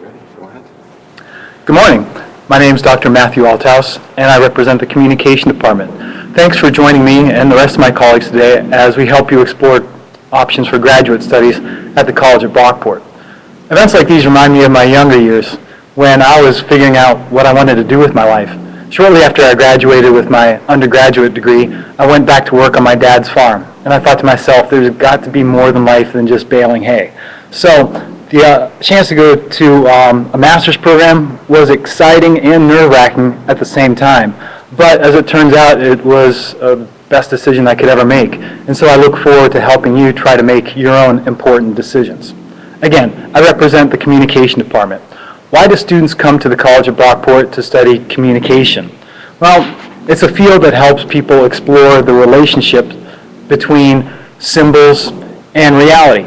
Ready? Go ahead. Good morning. My name is Dr. Matthew Althouse, and I represent the Communication Department. Thanks for joining me and the rest of my colleagues today as we help you explore options for graduate studies at the College at Brockport. Events like these remind me of my younger years when I was figuring out what I wanted to do with my life. Shortly after I graduated with my undergraduate degree, I went back to work on my dad's farm, and I thought to myself, there's got to be more than life than just baling hay. So the chance to go to a master's program was exciting and nerve-wracking at the same time. But as it turns out, it was the best decision I could ever make. And so I look forward to helping you try to make your own important decisions. Again, I represent the Communication Department. Why do students come to the College of Brockport to study communication? Well, it's a field that helps people explore the relationship between symbols and reality,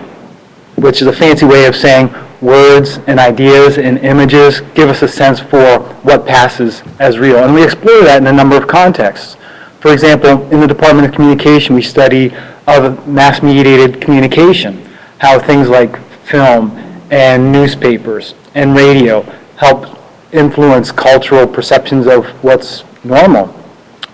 which is a fancy way of saying words and ideas and images give us a sense for what passes as real. And we explore that in a number of contexts. For example, in the Department of Communication, we study mass-mediated communication, how things like film and newspapers and radio help influence cultural perceptions of what's normal.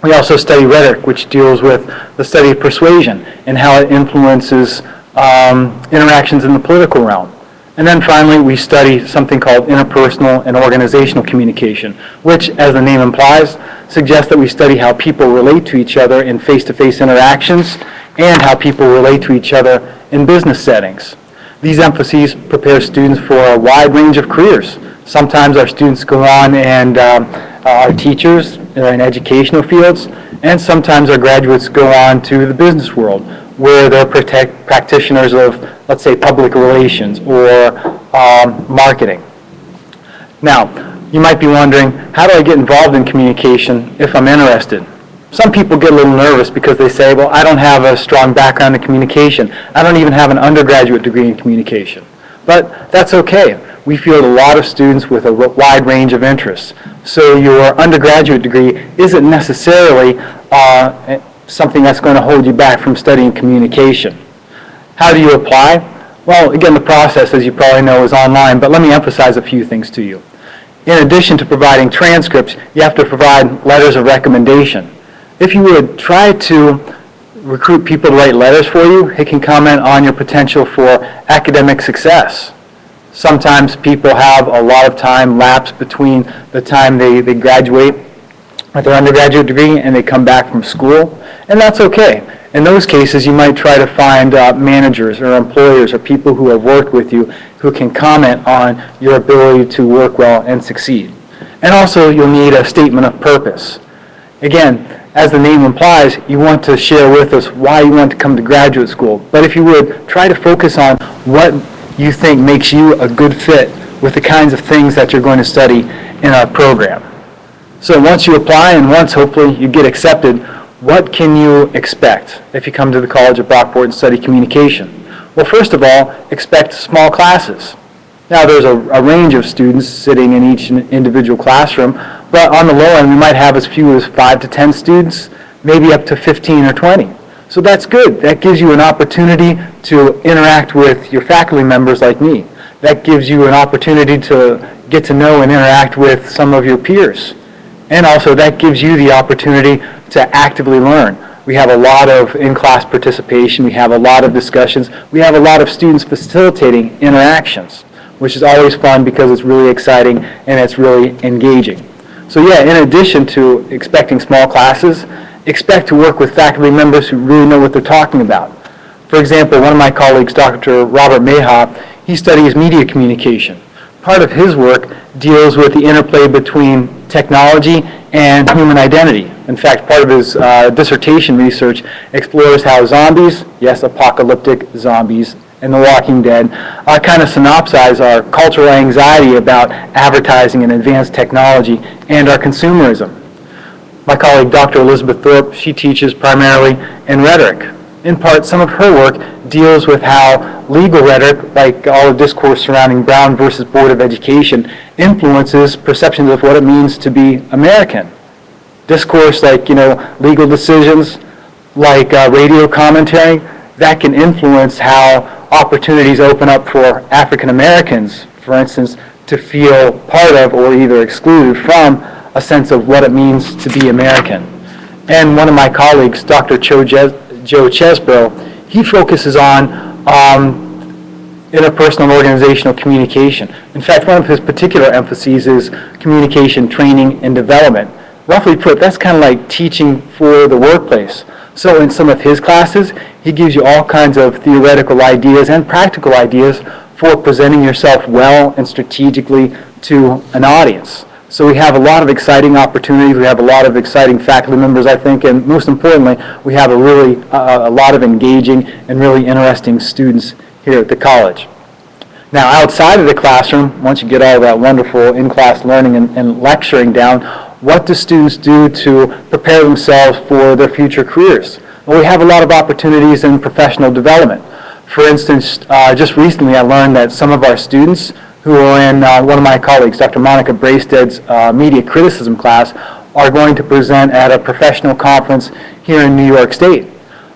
We also study rhetoric, which deals with the study of persuasion and how it influences interactions in the political realm. And then finally, we study something called interpersonal and organizational communication, which, as the name implies, suggests that we study how people relate to each other in face-to-face interactions and how people relate to each other in business settings. These emphases prepare students for a wide range of careers. Sometimes our students go on and are teachers in educational fields, and sometimes our graduates go on to the business world, where they're practitioners of, let's say, public relations or marketing. Now, you might be wondering, how do I get involved in communication if I'm interested? Some people get a little nervous because they say, well, I don't have a strong background in communication. I don't even have an undergraduate degree in communication. But that's okay. We field a lot of students with a wide range of interests. So your undergraduate degree isn't necessarily something that's going to hold you back from studying communication. How do you apply? Well, again, the process, as you probably know, is online, but let me emphasize a few things to you. In addition to providing transcripts, you have to provide letters of recommendation. If you would try to recruit people to write letters for you, it can comment on your potential for academic success. Sometimes people have a lot of time lapse between the time they graduate with their undergraduate degree and they come back from school, and that's okay. In those cases, you might try to find managers or employers or people who have worked with you who can comment on your ability to work well and succeed. And also, you'll need a statement of purpose. Again, as the name implies, you want to share with us why you want to come to graduate school. But if you would, try to focus on what you think makes you a good fit with the kinds of things that you're going to study in our program. So once you apply and once hopefully you get accepted, what can you expect if you come to the College of Brockport and study communication? Well, first of all, expect small classes. Now there's a range of students sitting in each individual classroom, but on the low end we might have as few as 5 to 10 students, maybe up to 15 or 20. So that's good. That gives you an opportunity to interact with your faculty members like me. That gives you an opportunity to get to know and interact with some of your peers. And also that gives you the opportunity to actively learn. We have a lot of in-class participation. We have a lot of discussions. We have a lot of students facilitating interactions, which is always fun because it's really exciting and it's really engaging. So yeah, in addition to expecting small classes, expect to work with faculty members who really know what they're talking about. For example, one of my colleagues, Dr. Robert Mayha, he studies media communication. Part of his work deals with the interplay between technology and human identity. In fact, part of his dissertation research explores how zombies, yes, apocalyptic zombies, and The Walking Dead, kind of synopsize our cultural anxiety about advertising and advanced technology and our consumerism. My colleague, Dr. Elizabeth Thorpe, she teaches primarily in rhetoric. In part, some of her work deals with how legal rhetoric, like all the discourse surrounding Brown versus Board of Education, influences perceptions of what it means to be American. Discourse like, legal decisions, like radio commentary, that can influence how opportunities open up for African Americans, for instance, to feel part of or either excluded from a sense of what it means to be American. And one of my colleagues, Dr. Joe Chesbro, he focuses on interpersonal and organizational communication. In fact, one of his particular emphases is communication, training, and development. Roughly put, that's kind of like teaching for the workplace. So in some of his classes, he gives you all kinds of theoretical ideas and practical ideas for presenting yourself well and strategically to an audience. So we have a lot of exciting opportunities. We have a lot of exciting faculty members, I think, and most importantly, we have a lot of engaging and really interesting students here at the college. Now, outside of the classroom, once you get all that wonderful in-class learning and lecturing down, what do students do to prepare themselves for their future careers? Well, we have a lot of opportunities in professional development. For instance, just recently I learned that some of our students who are in one of my colleagues, Dr. Monica Braisted's media criticism class, are going to present at a professional conference here in New York State.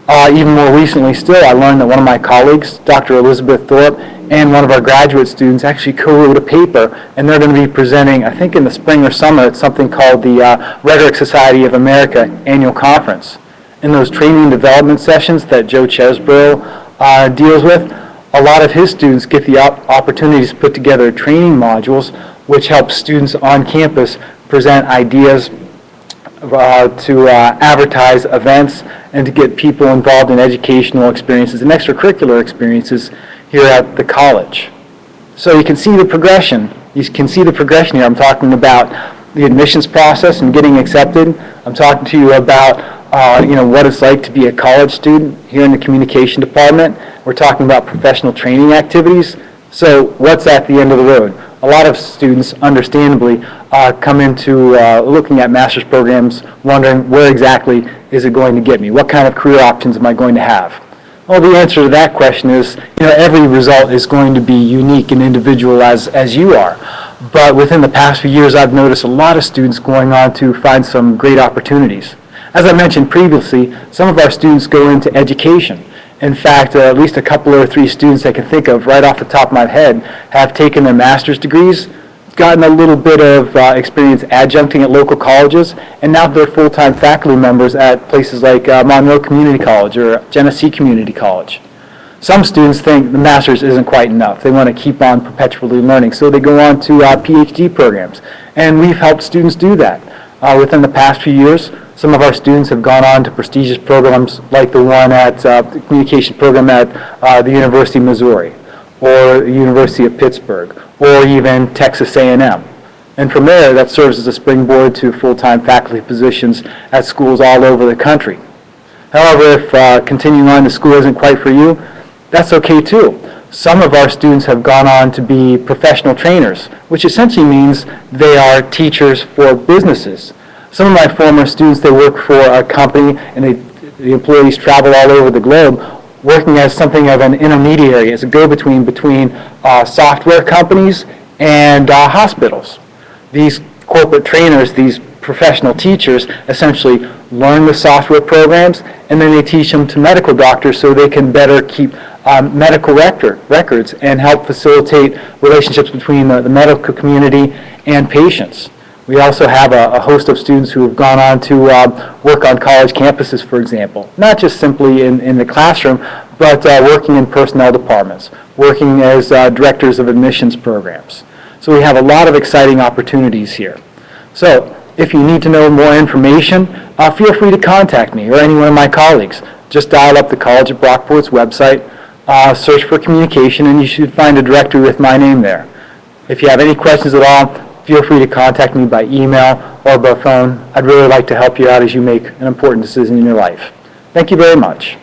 Even more recently still, I learned that one of my colleagues, Dr. Elizabeth Thorpe, and one of our graduate students actually co-wrote a paper, and they're going to be presenting, I think in the spring or summer, at something called the Rhetoric Society of America Annual Conference. In those training and development sessions that Joe Chesbro deals with, a lot of his students get the opportunities to put together training modules which help students on campus present ideas to advertise events and to get people involved in educational experiences and extracurricular experiences here at the college. So you can see the progression. You can see the progression here. I'm talking about the admissions process and getting accepted. I'm talking to you about what it's like to be a college student here in the communication department. We're talking about professional training activities. So what's at the end of the road? A lot of students, understandably, come into looking at master's programs wondering where exactly is it going to get me? What kind of career options am I going to have? Well, the answer to that question is, every result is going to be unique and individual as you are. But within the past few years, I've noticed a lot of students going on to find some great opportunities. As I mentioned previously, some of our students go into education. In fact, at least a couple or three students I can think of right off the top of my head have taken their master's degrees, gotten a little bit of experience adjuncting at local colleges, and now they're full-time faculty members at places like Monroe Community College or Genesee Community College. Some students think the master's isn't quite enough. They want to keep on perpetually learning, so they go on to PhD programs, and we've helped students do that. Within the past few years, some of our students have gone on to prestigious programs like the one at the communication program at the University of Missouri or the University of Pittsburgh or even Texas A&M. And from there, that serves as a springboard to full-time faculty positions at schools all over the country. However, if continuing on to school isn't quite for you, that's okay too. Some of our students have gone on to be professional trainers, which essentially means they are teachers for businesses. Some of my former students, they work for a company and the employees travel all over the globe working as something of an intermediary, as a go-between between software companies and hospitals. These corporate trainers, these professional teachers, essentially learn the software programs and then they teach them to medical doctors so they can better keep medical records and help facilitate relationships between the medical community and patients. We also have a host of students who have gone on to work on college campuses, for example, not just simply in the classroom, but working in personnel departments, working as directors of admissions programs. So we have a lot of exciting opportunities here. So if you need to know more information, feel free to contact me or any one of my colleagues. Just dial up the College of Brockport's website, search for communication, and you should find a directory with my name there. If you have any questions at all, feel free to contact me by email or by phone. I'd really like to help you out as you make an important decision in your life. Thank you very much.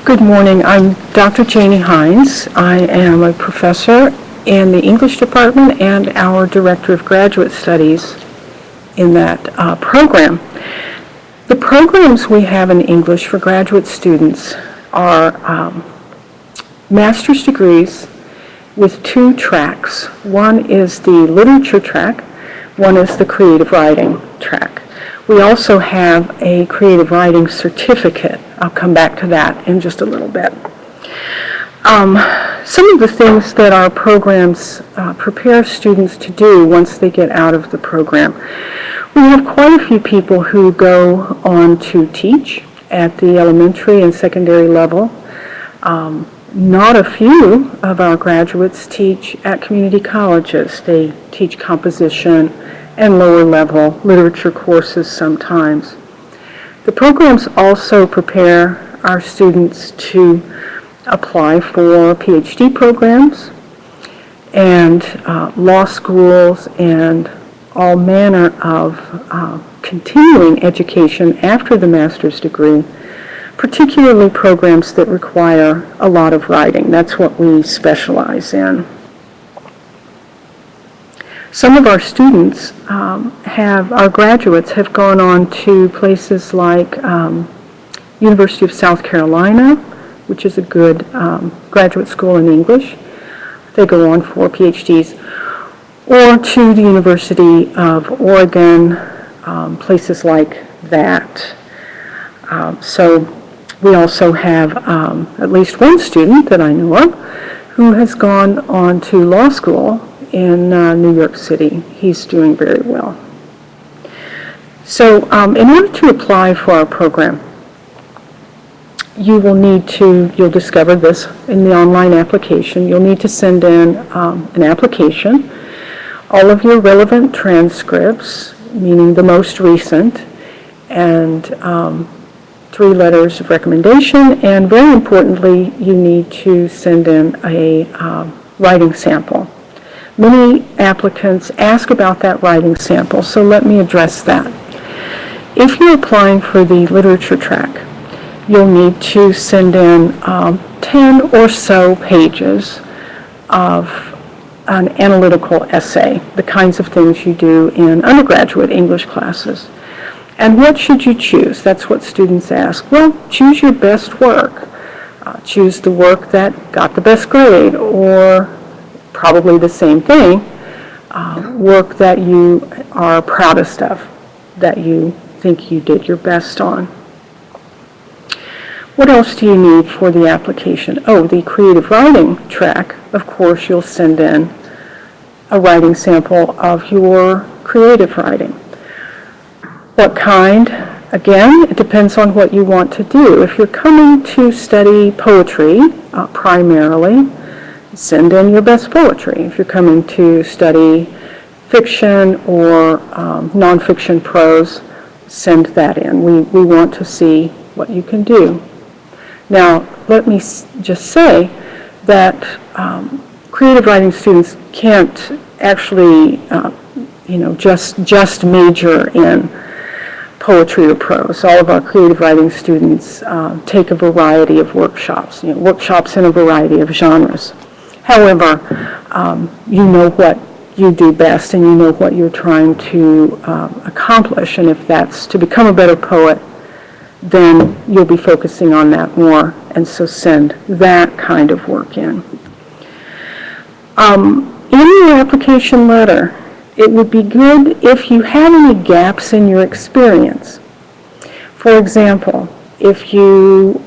Good morning. I'm Dr. Janie Hines. I am a professor in the English department and our Director of Graduate Studies in that program. The programs we have in English for graduate students are master's degrees with 2 tracks. One is the literature track, one is the creative writing track. We also have a creative writing certificate. I'll come back to that in just a little bit. Some of the things that our programs prepare students to do once they get out of the program. We have quite a few people who go on to teach at the elementary and secondary level. Not a few of our graduates teach at community colleges. They teach composition and lower level literature courses sometimes. The programs also prepare our students to apply for PhD programs and law schools and all manner of continuing education after the master's degree, particularly programs that require a lot of writing. That's what we specialize in. Some of our students our graduates have gone on to places like University of South Carolina, which is a good graduate school in English. They go on for PhDs, or to the University of Oregon, places like that. So we also have at least one student that I know of who has gone on to law school in New York City. He's doing very well. So in order to apply for our program, you'll discover this in the online application. You'll need to send in an application, all of your relevant transcripts, meaning the most recent, and 3 letters of recommendation, and very importantly, you need to send in a writing sample. Many applicants ask about that writing sample, so let me address that. If you're applying for the literature track, you'll need to send in 10 or so pages of an analytical essay, the kinds of things you do in undergraduate English classes. And what should you choose? That's what students ask. Well, choose your best work. Choose the work that got the best grade, or probably the same thing, work that you are proudest of, that you think you did your best on. What else do you need for the application? Oh, the creative writing track, of course, you'll send in a writing sample of your creative writing. What kind? Again, it depends on what you want to do. If you're coming to study poetry primarily, send in your best poetry. If you're coming to study fiction or nonfiction prose, send that in. We want to see what you can do. Now, let me just say that creative writing students can't actually, just major in poetry or prose. All of our creative writing students take a variety of workshops, workshops in a variety of genres. However, you know what you do best and you know what you're trying to accomplish, and if that's to become a better poet, then you'll be focusing on that more, and so send that kind of work in. In your application letter, it would be good if you had any gaps in your experience. For example, if you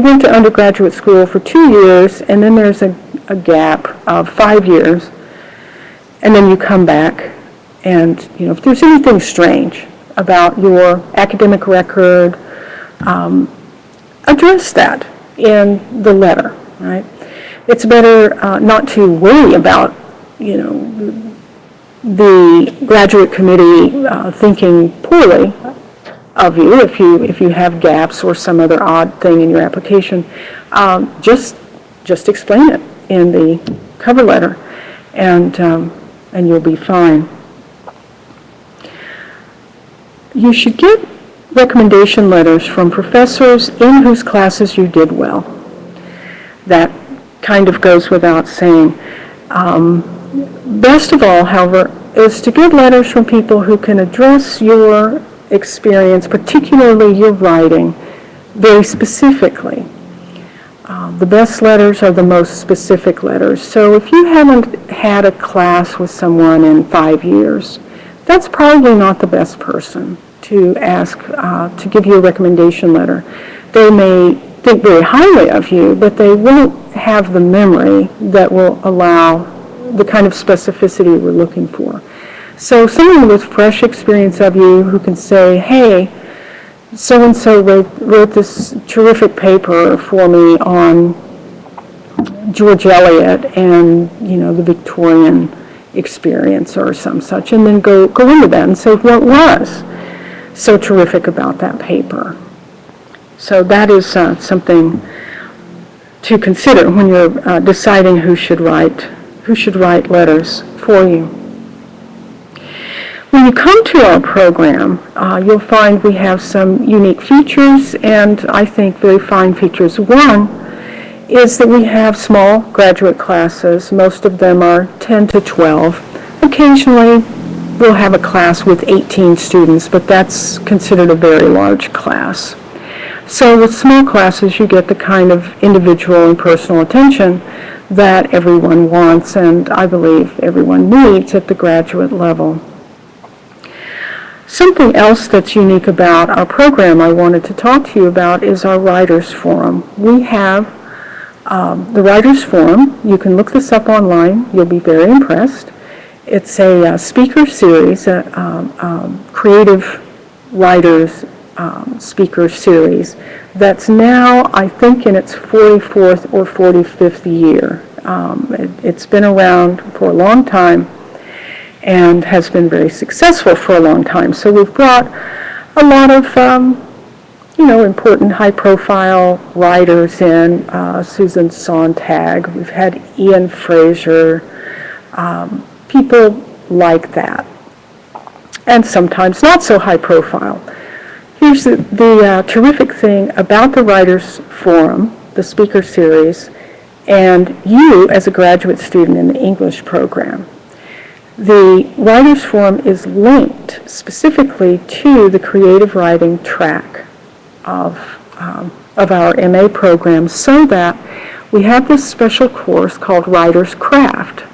went to undergraduate school for 2 years and then there's a gap of 5 years, and then you come back, and if there's anything strange about your academic record, address that in the letter, right? It's better not to worry about, the graduate committee thinking poorly of you if you have gaps or some other odd thing in your application. Just explain it in the cover letter, and you'll be fine. You should get recommendation letters from professors in whose classes you did well. That kind of goes without saying. Best of all, however, is to get letters from people who can address your experience, particularly your writing, very specifically. The best letters are the most specific letters. So if you haven't had a class with someone in 5 years, that's probably not the best person to ask to give you a recommendation letter. They may think very highly of you, but they won't have the memory that will allow the kind of specificity we're looking for. So someone with fresh experience of you who can say, hey, so-and-so wrote this terrific paper for me on George Eliot and, the Victorian experience or some such, and then go into that and say what was so terrific about that paper. So that is something to consider when you're deciding who should write letters for you. When you come to our program, you'll find we have some unique features, and I think very fine features. One is that we have small graduate classes. Most of them are 10 to 12. Occasionally, we'll have a class with 18 students, but that's considered a very large class. So with small classes, you get the kind of individual and personal attention that everyone wants, and I believe everyone needs at the graduate level. Something else that's unique about our program I wanted to talk to you about is our Writers Forum. We have the Writers Forum. You can look this up online. You'll be very impressed. It's a speaker series, creative writers speaker series that's now, I think, in its 44th or 45th year. It's been around for a long time and has been very successful for a long time. So we've brought a lot of, important high-profile writers in, Susan Sontag. We've had Ian Fraser, people like that, and sometimes not so high-profile. Here's the terrific thing about the Writers Forum, the speaker series, and you as a graduate student in the English program. The Writers Forum is linked specifically to the creative writing track of our MA program, so that we have this special course called Writer's Craft.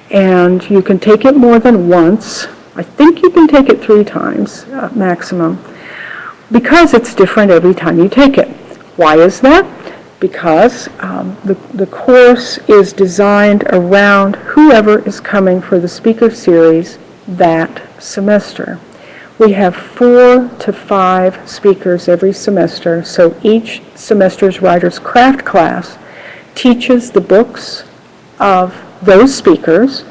And you can take it more than once. I think you can take it 3 times maximum, because it's different every time you take it. Why is that? Because the course is designed around whoever is coming for the speaker series that semester. We have 4 to 5 speakers every semester, so each semester's Writer's Craft class teaches the books of those speakers.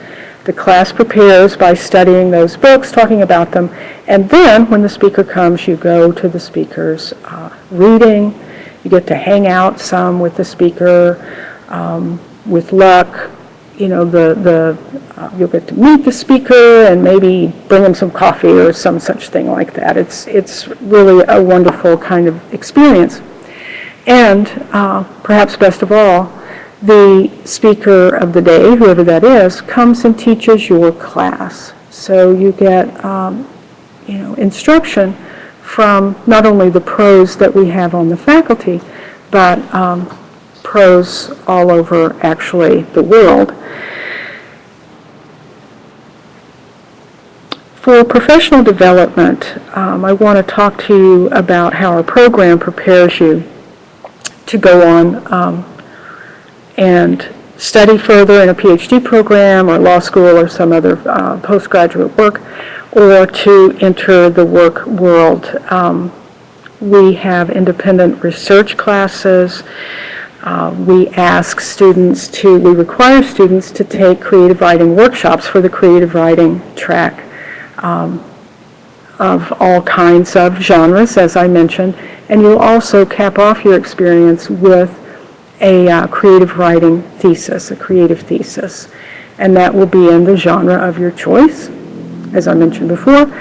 The class prepares by studying those books, talking about them, and then when the speaker comes, you go to the speaker's reading. You get to hang out some with the speaker. With luck, you know, you'll get to meet the speaker and maybe bring them some coffee or some such thing like that. It's really a wonderful kind of experience. And perhaps best of all, the speaker of the day, whoever that is, comes and teaches your class. So you get, instruction from not only the pros that we have on the faculty, but pros all over, actually, the world. For professional development, I want to talk to you about how our program prepares you to go on and study further in a PhD program or law school or some other postgraduate work, or to enter the work world. We have independent research classes. We require students to take creative writing workshops for the creative writing track of all kinds of genres, as I mentioned, and you'll also cap off your experience with a creative writing thesis, a creative thesis, and that will be in the genre of your choice, as I mentioned before,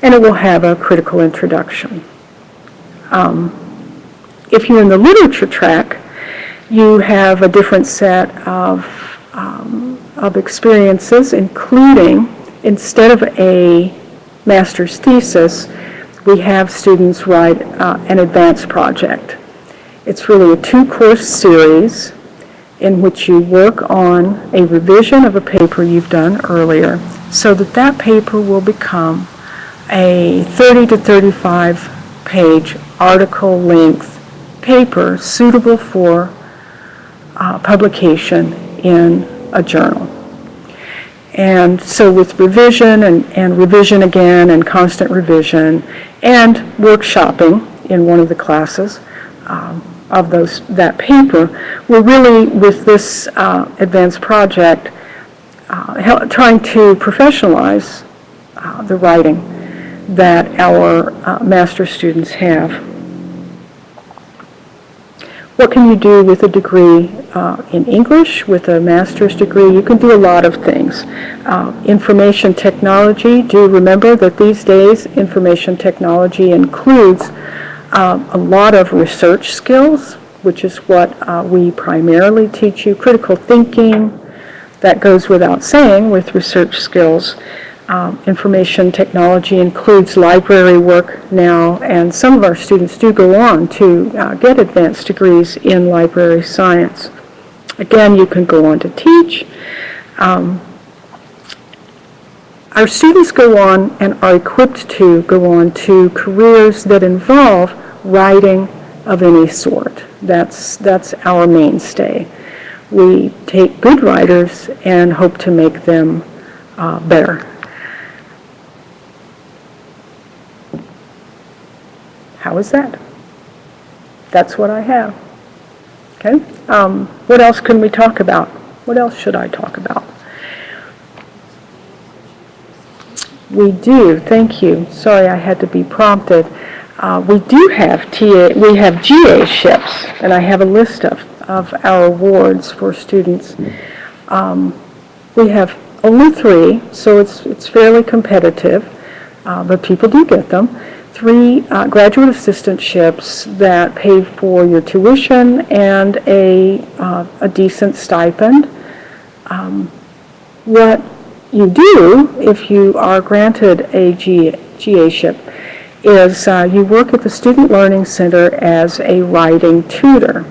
and it will have a critical introduction. If you're in the literature track, you have a different set of experiences, including, instead of a master's thesis, we have students write an advanced project. It's really a 2-course series in which you work on a revision of a paper you've done earlier, so that paper will become a 30 to 35 page article length paper suitable for publication in a journal. And so with revision and revision again and constant revision and workshopping in one of the classes of that paper, we're really, with this advanced project, trying to professionalize the writing that our master's students have. What can you do with a degree in English, with a master's degree? You can do a lot of things. Information technology, do remember that these days information technology includes a lot of research skills, which is what we primarily teach you. Critical thinking, that goes without saying with research skills. Information technology includes library work now, and some of our students do go on to get advanced degrees in library science. Again, you can go on to teach. Our students go on and are equipped to go on to careers that involve writing of any sort. That's our mainstay. We take good writers and hope to make them better. How is that? That's what I have. Okay. What else can we talk about? What else should I talk about? We do. Thank you. Sorry, I had to be prompted. We do have we have GA-ships, and I have a list of our awards for students. We have only 3, so it's fairly competitive, but people do get them. 3 graduate assistantships that pay for your tuition and a decent stipend. What you do if you are granted a GA-ship is you work at the Student Learning Center as a writing tutor.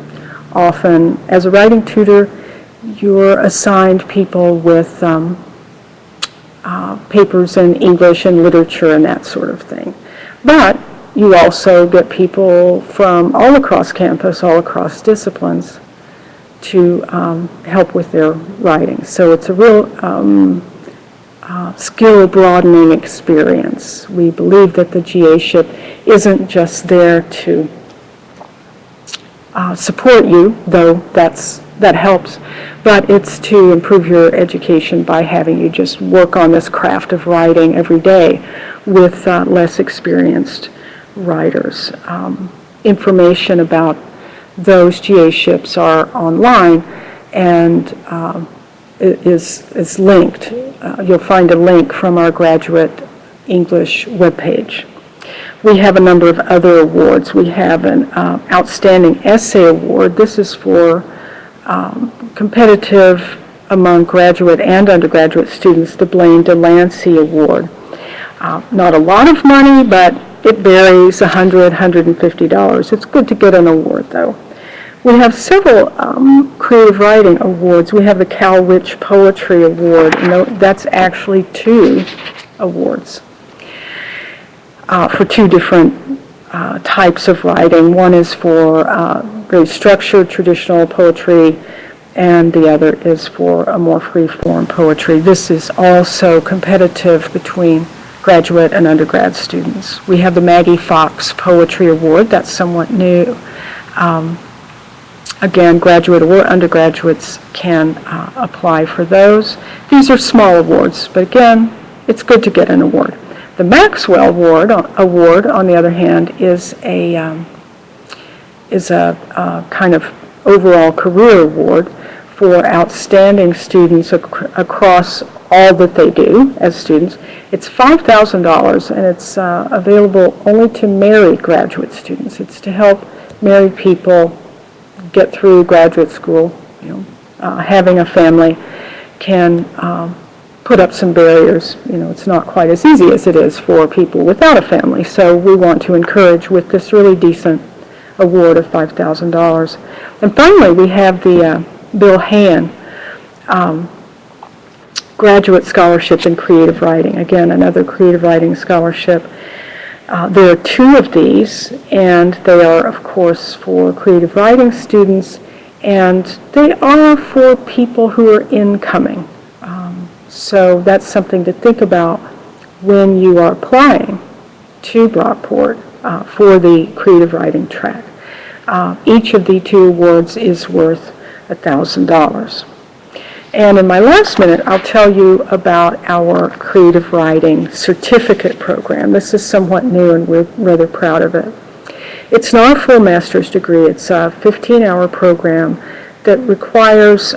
Often, as a writing tutor, you're assigned people with papers in English and literature and that sort of thing. But you also get people from all across campus, all across disciplines, to help with their writing. So it's a real skill broadening experience. We believe that the GA-ship isn't just there to support you, though that helps, but it's to improve your education by having you just work on this craft of writing every day with less experienced writers. Information about those GA-ships are online and is linked. You'll find a link from our graduate English webpage. We have a number of other awards. We have an Outstanding Essay Award. This is for competitive among graduate and undergraduate students, the Blaine Delancey Award. Not a lot of money, but it varies $100, $150. It's good to get an award, though. We have several creative writing awards. We have the Cal Rich Poetry Award, and that's actually 2 awards for 2 different types of writing. One is for very structured traditional poetry, and the other is for a more free-form poetry. This is also competitive between graduate and undergrad students. We have the Maggie Fox Poetry Award. That's somewhat new. Again, graduate or undergraduates can apply for those. These are small awards, but again, it's good to get an award. The Maxwell Award, on the other hand, is a kind of overall career award for outstanding students across all that they do as students. It's $5,000, and it's available only to married graduate students. It's to help married people get through graduate school. Having a family can put up some barriers. It's not quite as easy as it is for people without a family. So we want to encourage with this really decent award of $5,000. And finally, we have the Bill Hand Graduate Scholarship in Creative Writing. Again, another creative writing scholarship. There are 2 of these, and they are, of course, for creative writing students, and they are for people who are incoming. So that's something to think about when you are applying to Brockport for the creative writing track. Each of the 2 awards is worth $1,000. And in my last minute, I'll tell you about our creative writing certificate program. This is somewhat new, and we're rather proud of it. It's not a full master's degree. It's a 15-hour program that requires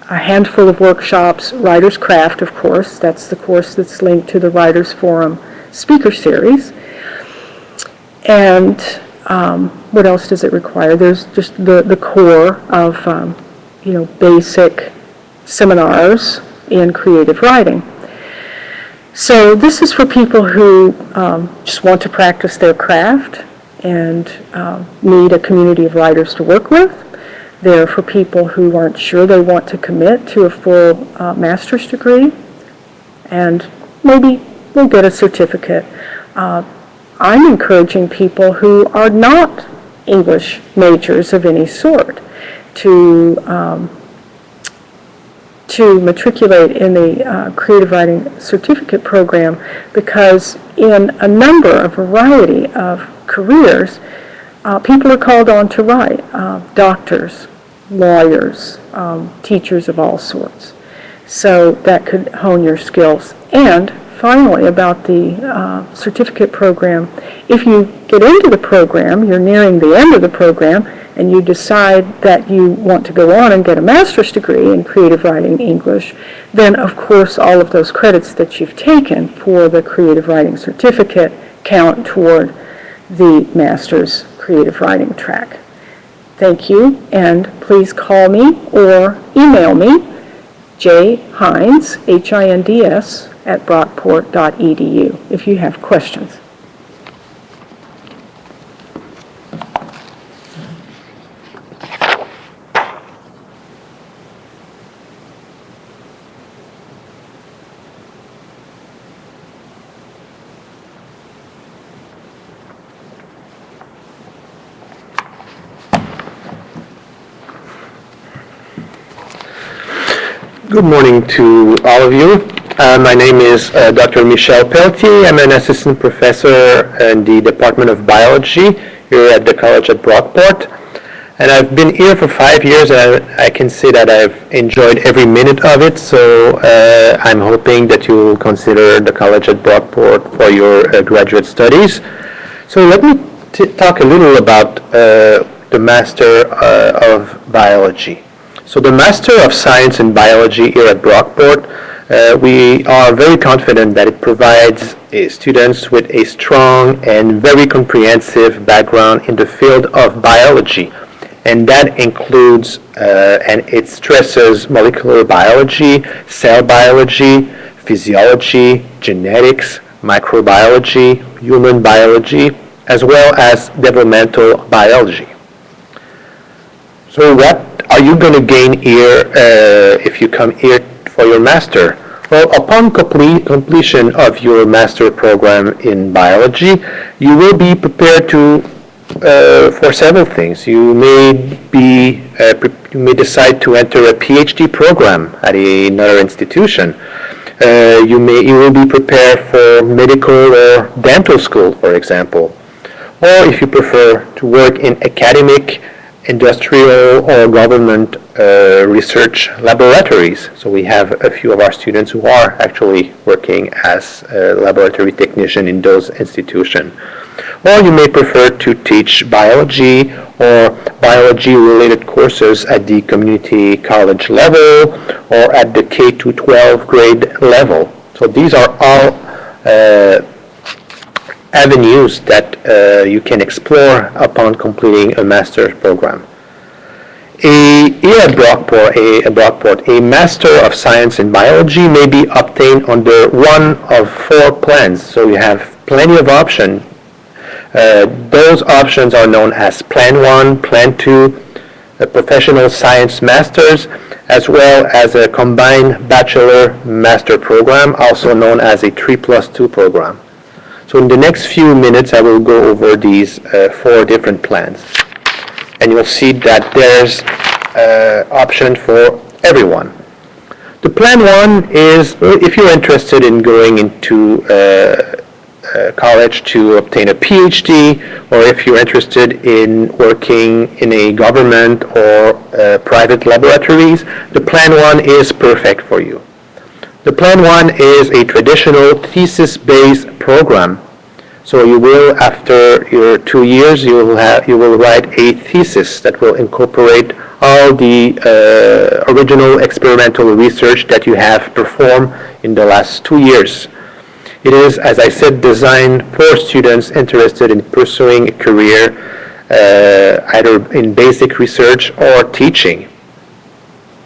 a handful of workshops, Writer's Craft, of course. That's the course that's linked to the Writers Forum speaker series. And what else does it require? There's just the core of basic seminars in creative writing. So this is for people who just want to practice their craft and need a community of writers to work with. They're for people who aren't sure they want to commit to a full master's degree and maybe will get a certificate. I'm encouraging people who are not English majors of any sort to matriculate in the creative writing certificate program, because in a variety of careers, people are called on to write. Doctors, lawyers, teachers of all sorts. So that could hone your skills. And finally, about the certificate program, if you get into the program, you're nearing the end of the program, and you decide that you want to go on and get a master's degree in creative writing English, then of course all of those credits that you've taken for the creative writing certificate count toward the master's creative writing track. Thank you, and please call me or email me, jhinds, Hinds, at brockport.edu if you have questions. Good morning to all of you. My name is Dr. Michel Pelletier. I'm an assistant professor in the Department of Biology here at the college at Brockport. And I've been here for 5 years, and I can say that I've enjoyed every minute of it. So I'm hoping that you'll consider the college at Brockport for your graduate studies. So let me talk a little about the Master of Biology. So the Master of Science in Biology here at Brockport, we are very confident that it provides students with a strong and very comprehensive background in the field of biology. And that includes and it stresses molecular biology, cell biology, physiology, genetics, microbiology, human biology, as well as developmental biology. So what are you going to gain here if you come here for your master? Well, upon completion of your master program in biology, you will be prepared to for several things. You may decide to enter a PhD program at another institution. You will be prepared for medical or dental school, for example. Or if you prefer to work in academic, industrial, or government research laboratories. So we have a few of our students who are actually working as a laboratory technician in those institutions. Or you may prefer to teach biology or biology-related courses at the community college level or at the K-12 grade level. So these are all avenues that you can explore upon completing a master's program. Here at Brockport, a Master of Science in Biology may be obtained under one of 4 plans. So you have plenty of options. Those options are known as Plan 1, Plan 2, a Professional Science Masters, as well as a Combined Bachelor Master Program, also known as a 3+2 program. So in the next few minutes, I will go over these 4 different plans. And you'll see that there's option for everyone. The Plan 1 is if you're interested in going into college to obtain a PhD, or if you're interested in working in a government or private laboratories, the Plan 1 is perfect for you. The Plan 1 is a traditional thesis-based program. So you will, after your 2 years, you will write a thesis that will incorporate all the original experimental research that you have performed in the last 2 years. It is, as I said, designed for students interested in pursuing a career either in basic research or teaching,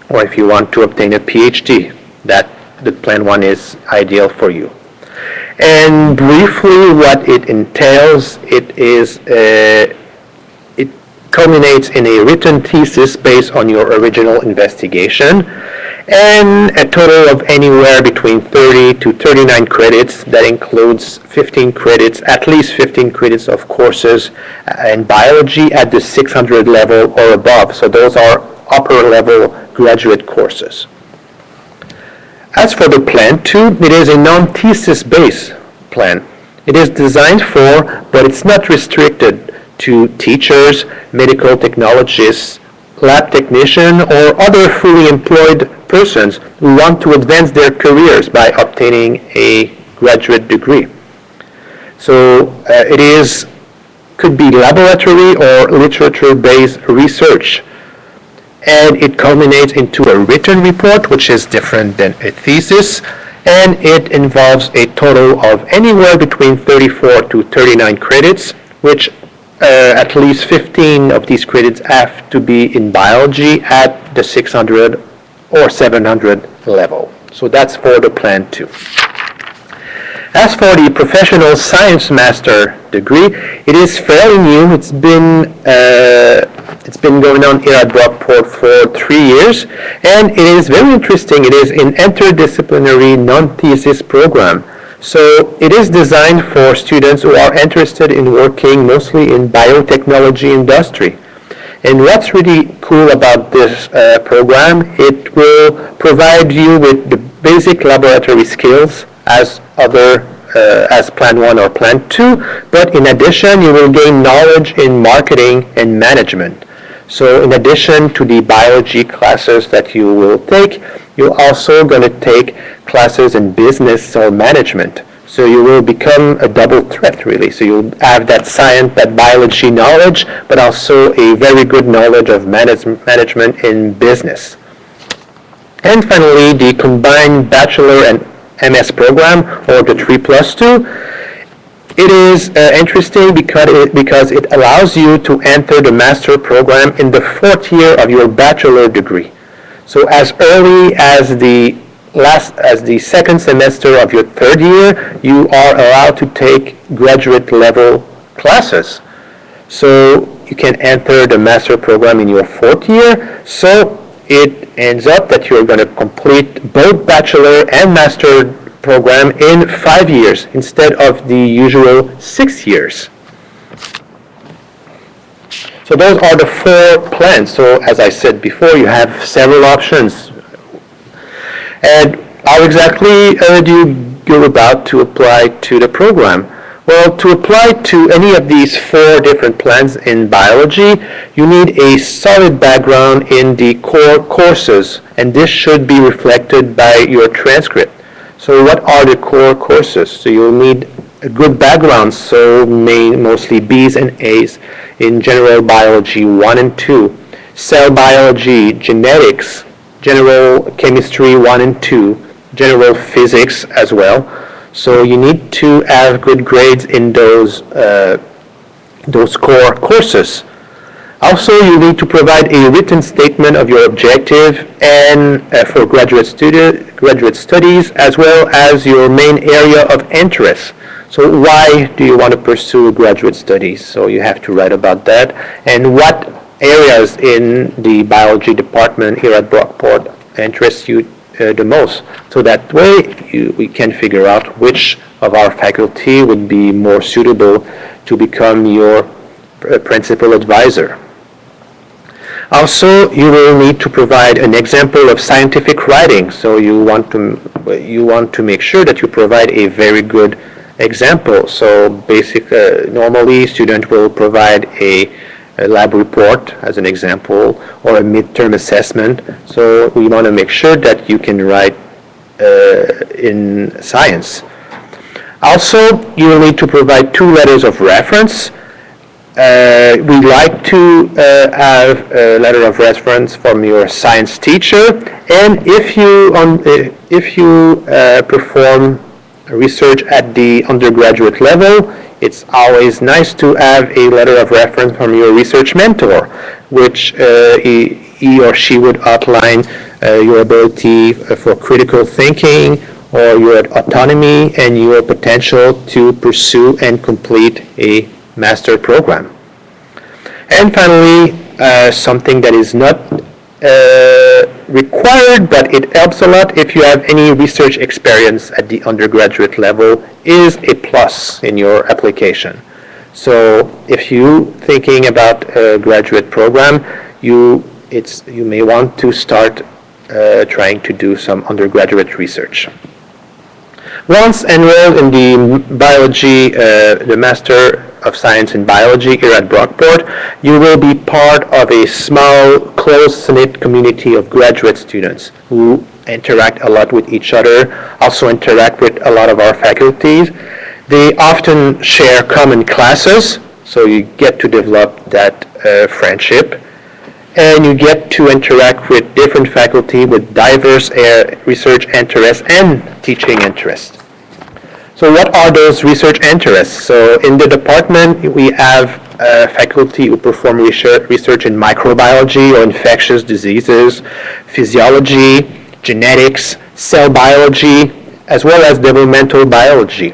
or if you want to obtain a PhD, that the Plan 1 is ideal for you. And briefly, what it entails, it culminates in a written thesis based on your original investigation, and a total of anywhere between 30 to 39 credits. That includes 15 credits, at least 15 credits of courses in biology at the 600 level or above. So those are upper level graduate courses. As for the Plan 2, it is a non-thesis based plan. It is designed for, but it's not restricted to teachers, medical technologists, lab technicians, or other fully employed persons who want to advance their careers by obtaining a graduate degree. So it could be laboratory or literature-based research. And it culminates into a written report, which is different than a thesis, and it involves a total of anywhere between 34 to 39 credits, which at least 15 of these credits have to be in biology at the 600 or 700 level. So that's for the Plan 2. As for the Professional Science Master degree, it is fairly new. It's been going on here at Brockport for 3 years, and it is very interesting. It is an interdisciplinary non-thesis program. So it is designed for students who are interested in working mostly in biotechnology industry. And what's really cool about this program, it will provide you with the basic laboratory skills as Plan 1 or Plan 2, but in addition, you will gain knowledge in marketing and management. So in addition to the biology classes that you will take, you're also going to take classes in business or management. So you will become a double threat, really. So you'll have that science, that biology knowledge, but also a very good knowledge of management in business. And finally, the combined bachelor and MS program, or the 3+2. It is interesting because it allows you to enter the master program in the 4th year of your bachelor degree. So as early as the 2nd semester of your 3rd year, you are allowed to take graduate level classes. So you can enter the master program in your 4th year. So it ends up that you're going to complete both bachelor and master program in 5 years instead of the usual 6 years. So those are the 4 plans. So as I said before, you have several options. And how exactly do you go about to apply to the program? Well, to apply to any of these 4 different plans in biology, you need a solid background in the core courses, and this should be reflected by your transcript. So what are the core courses? So you'll need a good background, so mostly B's and A's in general biology 1 and 2, cell biology, genetics, general chemistry 1 and 2, general physics as well. So you need to have good grades in those core courses. Also, you need to provide a written statement of your objective and for graduate studies, as well as your main area of interest. So why do you want to pursue graduate studies? So you have to write about that, and what areas in the biology department here at Brockport interest you the most. So that way we can figure out which of our faculty would be more suitable to become your principal advisor. Also, you will need to provide an example of scientific writing. So you want to make sure that you provide a very good example. So normally students will provide a lab report as an example, or a midterm assessment. So we want to make sure that you can write in science. Also, you will need to provide 2 letters of reference. We like to have a letter of reference from your science teacher, and if you perform research at the undergraduate level, it's always nice to have a letter of reference from your research mentor, which he or she would outline your ability for critical thinking, or your autonomy and your potential to pursue and complete a master program. And finally, something that is not required, but it helps a lot if you have any research experience at the undergraduate level, is a plus in your application. So if you're thinking about a graduate program, you may want to start trying to do some undergraduate research. Once enrolled in the biology, the Master of Science in Biology here at Brockport, you will be part of a small, close-knit community of graduate students who interact a lot with each other, also interact with a lot of our faculties. They often share common classes, so you get to develop that friendship, and you get to interact with different faculty with diverse research interests and teaching interests. So what are those research interests? So in the department, we have faculty who perform research in microbiology or infectious diseases, physiology, genetics, cell biology, as well as developmental biology.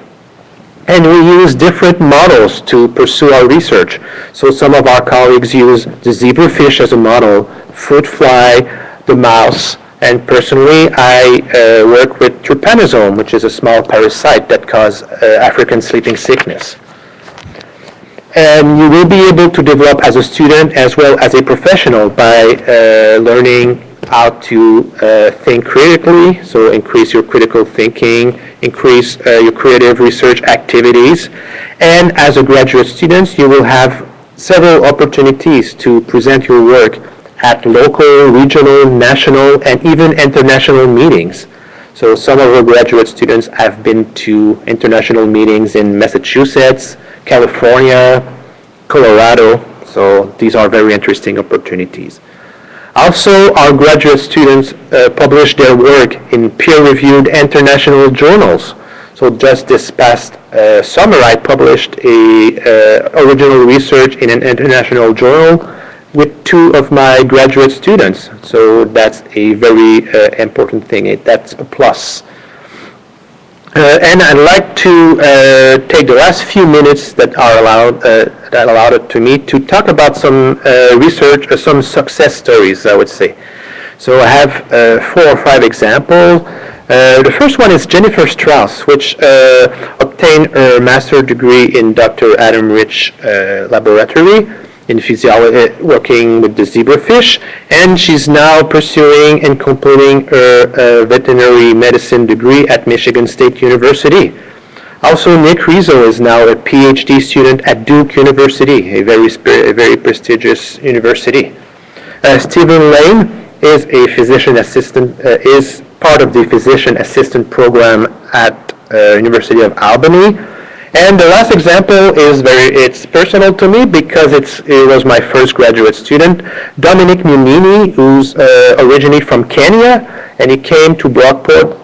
And we use different models to pursue our research. So some of our colleagues use the zebrafish as a model, fruit fly, the mouse, and personally I work with trypanosome, which is a small parasite that causes African sleeping sickness. And you will be able to develop as a student as well as a professional by learning how to think critically, so increase your critical thinking, increase your creative research activities. And as a graduate student, you will have several opportunities to present your work at local, regional, national, and even international meetings. So some of our graduate students have been to international meetings in Massachusetts, California, Colorado, so these are very interesting opportunities. Also, our graduate students publish their work in peer-reviewed international journals. So just this past summer, I published original research in an international journal with 2 of my graduate students. So that's a very important thing. That's a plus. And I'd like to take the last few minutes that allowed to me to talk about some research, some success stories, I would say. So I have 4 or 5 examples. The first one is Jennifer Strauss, which obtained her master's degree in Dr. Adam Rich laboratory in physiology, working with the zebrafish, and she's now pursuing and completing her veterinary medicine degree at Michigan State University. Also, Nick Rizzo is now a PhD student at Duke University, a very prestigious university. Stephen Lane is a physician assistant, is part of the physician assistant program at University of Albany. And the last example is it's personal to me because it was my first graduate student, Dominic Munini, who's originally from Kenya, and he came to Brockport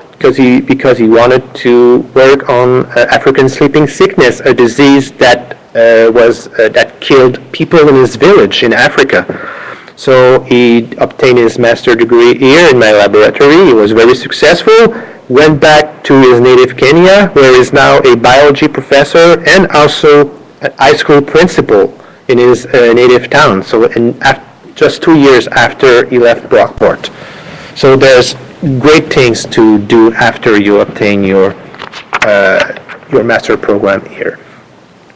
because he wanted to work on African sleeping sickness, a disease that that killed people in his village in Africa. So he obtained his master's degree here in my laboratory. He was very successful. Went back to his native Kenya, where he is now a biology professor and also a high school principal in his native town. So just 2 years after he left Brockport. So there's great things to do after you obtain your master program here.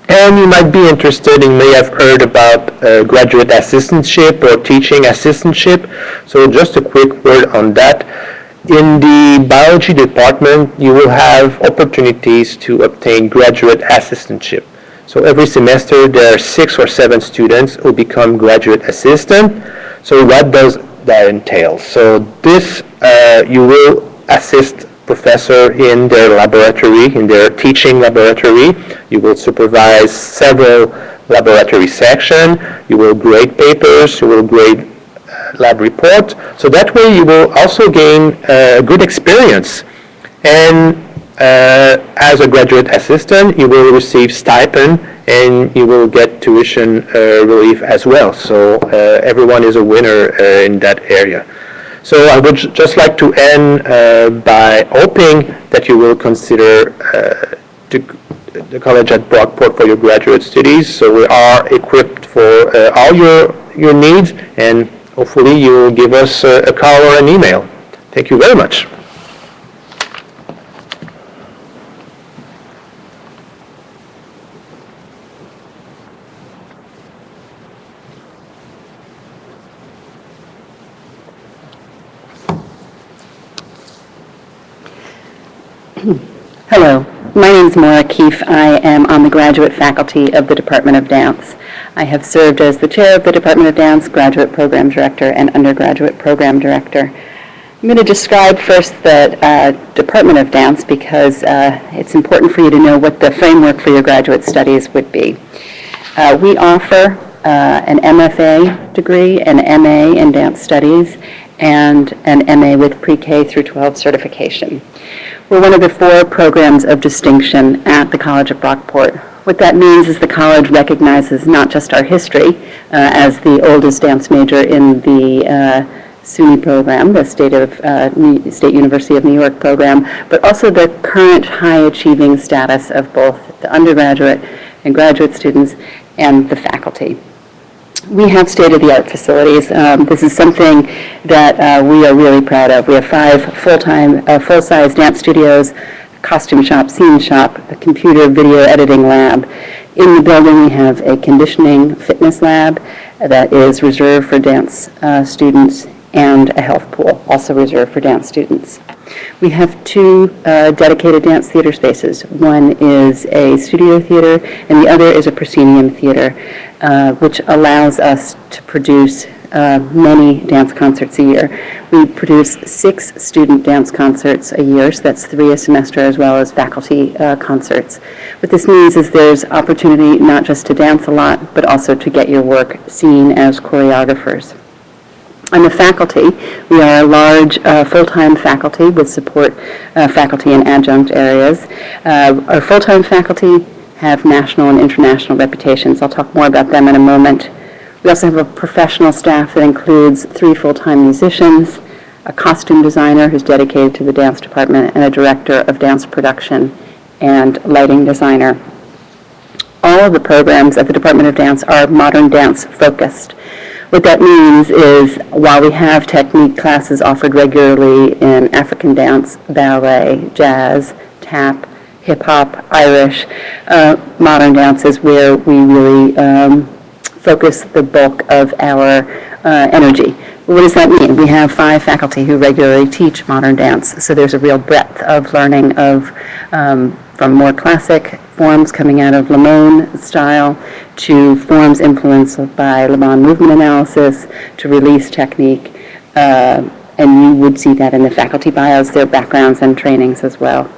And you might be interested and may have heard about graduate assistantship or teaching assistantship. So just a quick word on that. In the biology department, you will have opportunities to obtain graduate assistantship. So every semester, there are 6 or 7 students who become graduate assistant. So what does that entail? So this, you will assist professor in their laboratory, in their teaching laboratory. You will supervise several laboratory sections. You will grade papers. You will grade lab report. So that way you will also gain good experience. And as a graduate assistant, you will receive stipend and you will get tuition relief as well. So everyone is a winner in that area. So I would just like to end by hoping that you will consider the college at Brockport for your graduate studies. So we are equipped for all your needs, and hopefully you will give us a call or an email. Thank you very much. Hello, my name is Maura Keefe. I am on the graduate faculty of the Department of Dance. I have served as the chair of the Department of Dance, graduate program director, and undergraduate program director. I'm going to describe first the Department of Dance because it's important for you to know what the framework for your graduate studies would be. We offer an MFA degree, an MA in Dance Studies, and an MA with pre-K through 12 certification. We're one of the 4 programs of distinction at the College of Brockport. What that means is the college recognizes not just our history as the oldest dance major in the SUNY program, the State University of New York program, but also the current high-achieving status of both the undergraduate and graduate students and the faculty. We have state-of-the-art facilities. This is something that we are really proud of. We have 5 full-size dance studios, costume shop, scene shop, a computer video editing lab. In the building, we have a conditioning fitness lab that is reserved for dance students, and a health pool, also reserved for dance students. We have two dedicated dance theater spaces. One is a studio theater, and the other is a proscenium theater, which allows us to produce many dance concerts a year. We produce 6 student dance concerts a year, so that's 3 a semester, as well as faculty concerts. What this means is there's opportunity not just to dance a lot, but also to get your work seen as choreographers. On the faculty, we are a large full-time faculty with support faculty in adjunct areas. Our full-time faculty have national and international reputations. I'll talk more about them in a moment. We also have a professional staff that includes 3 full-time musicians, a costume designer who's dedicated to the dance department, and a director of dance production and lighting designer. All of the programs at the Department of Dance are modern dance focused. What that means is, while we have technique classes offered regularly in African dance, ballet, jazz, tap, hip-hop, Irish, modern dance is where we really focus the bulk of our energy. What does that mean? We have 5 faculty who regularly teach modern dance, so there's a real breadth of learning of from more classic forms coming out of Lemon style to forms influenced by Le Bon movement analysis to release technique, and you would see that in the faculty bios, their backgrounds and trainings as well.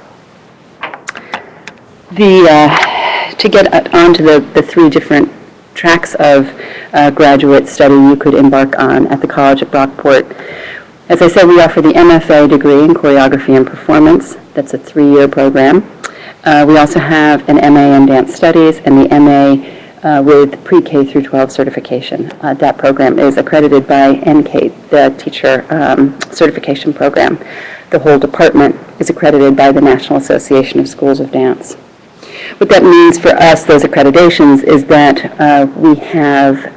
To get onto the 3 different tracks of graduate study you could embark on at the college at Brockport. As I said, we offer the MFA degree in choreography and performance. That's a 3-year program. We also have an MA in dance studies and the MA with pre-K through 12 certification. That program is accredited by NCATE, the teacher certification program. The whole department is accredited by the National Association of Schools of Dance. What that means for us, those accreditations, is that we have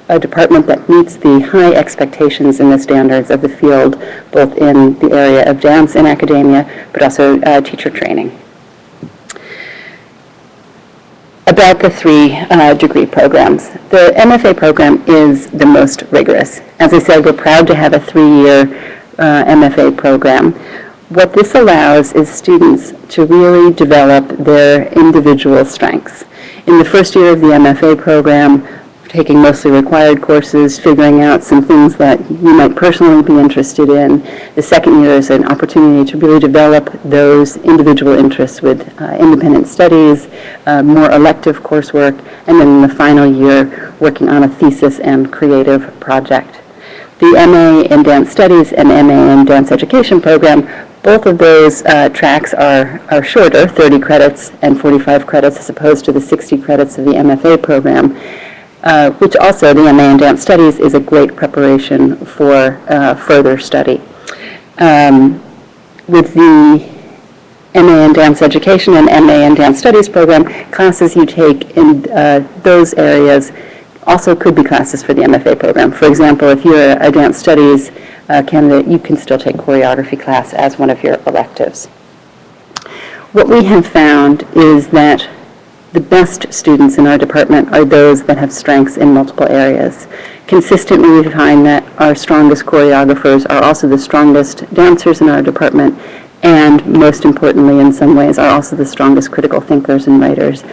a department that meets the high expectations and the standards of the field, both in the area of dance and academia, but also teacher training. About the 3 degree programs. The MFA program is the most rigorous. As I said, we're proud to have a 3-year MFA program. What this allows is students to really develop their individual strengths. In the first year of the MFA program, taking mostly required courses, figuring out some things that you might personally be interested in. The second year is an opportunity to really develop those individual interests with independent studies, more elective coursework, and then in the final year, working on a thesis and creative project. The MA in Dance Studies and MA in Dance Education program, both of those tracks are shorter, 30 credits and 45 credits, as opposed to the 60 credits of the MFA program. Which also, the MA in Dance Studies is a great preparation for further study. With the MA in Dance Education and MA in Dance Studies program, classes you take in those areas also could be classes for the MFA program. For example, if you're a Dance Studies candidate, you can still take choreography class as one of your electives. What we have found is that the best students in our department are those that have strengths in multiple areas. Consistently, we find that our strongest choreographers are also the strongest dancers in our department, and most importantly, in some ways, are also the strongest critical thinkers and writers.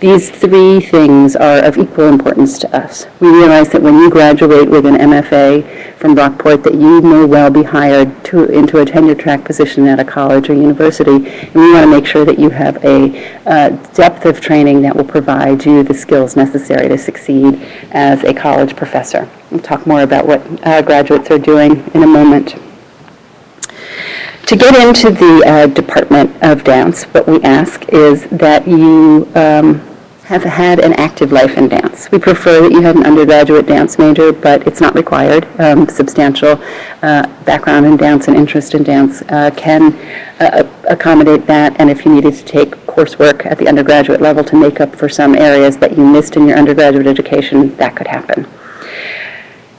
These 3 things are of equal importance to us. We realize that when you graduate with an MFA from Brockport, that you may well be hired into a tenure track position at a college or university, and we want to make sure that you have a depth of training that will provide you the skills necessary to succeed as a college professor. We'll talk more about what graduates are doing in a moment. To get into the Department of Dance, what we ask is that you have had an active life in dance. We prefer that you had an undergraduate dance major, but it's not required. Substantial background in dance and interest in dance can accommodate that, and if you needed to take coursework at the undergraduate level to make up for some areas that you missed in your undergraduate education, that could happen.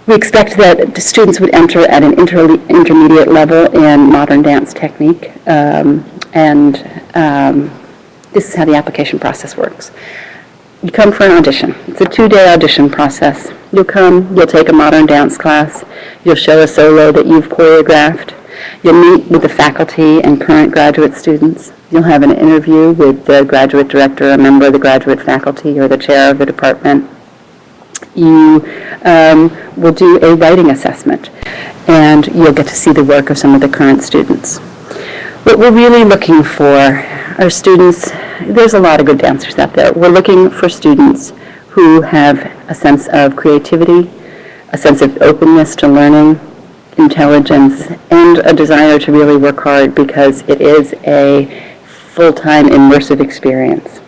We expect that students would enter at an intermediate level in modern dance technique, And this is how the application process works. You come for an audition. It's a 2-day audition process. You'll come, you'll take a modern dance class, you'll show a solo that you've choreographed, you'll meet with the faculty and current graduate students, you'll have an interview with the graduate director, a member of the graduate faculty, or the chair of the department. You will do a writing assessment, and you'll get to see the work of some of the current students. What we're really looking for are students, there's a lot of good dancers out there. We're looking for students who have a sense of creativity, a sense of openness to learning, intelligence, and a desire to really work hard because it is a full-time immersive experience.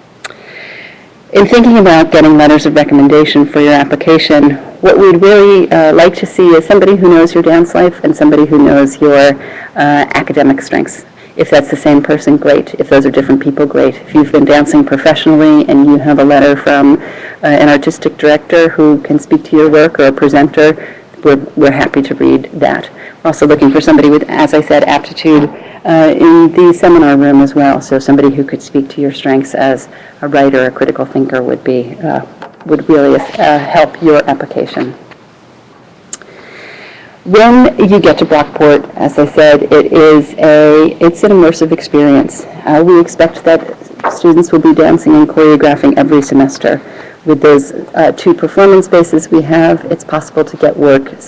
In thinking about getting letters of recommendation for your application, what we'd really like to see is somebody who knows your dance life and somebody who knows your academic strengths. If that's the same person, great. If those are different people, great. If you've been dancing professionally and you have a letter from an artistic director who can speak to your work or a presenter, we're happy to read that. We're also looking for somebody with, as I said, aptitude in the seminar room as well. So somebody who could speak to your strengths as a writer, a critical thinker would really help your application. When you get to Brockport, as I said, it's an immersive experience. We expect that students will be dancing and choreographing every semester. With those 2 performance spaces we have, it's possible to get work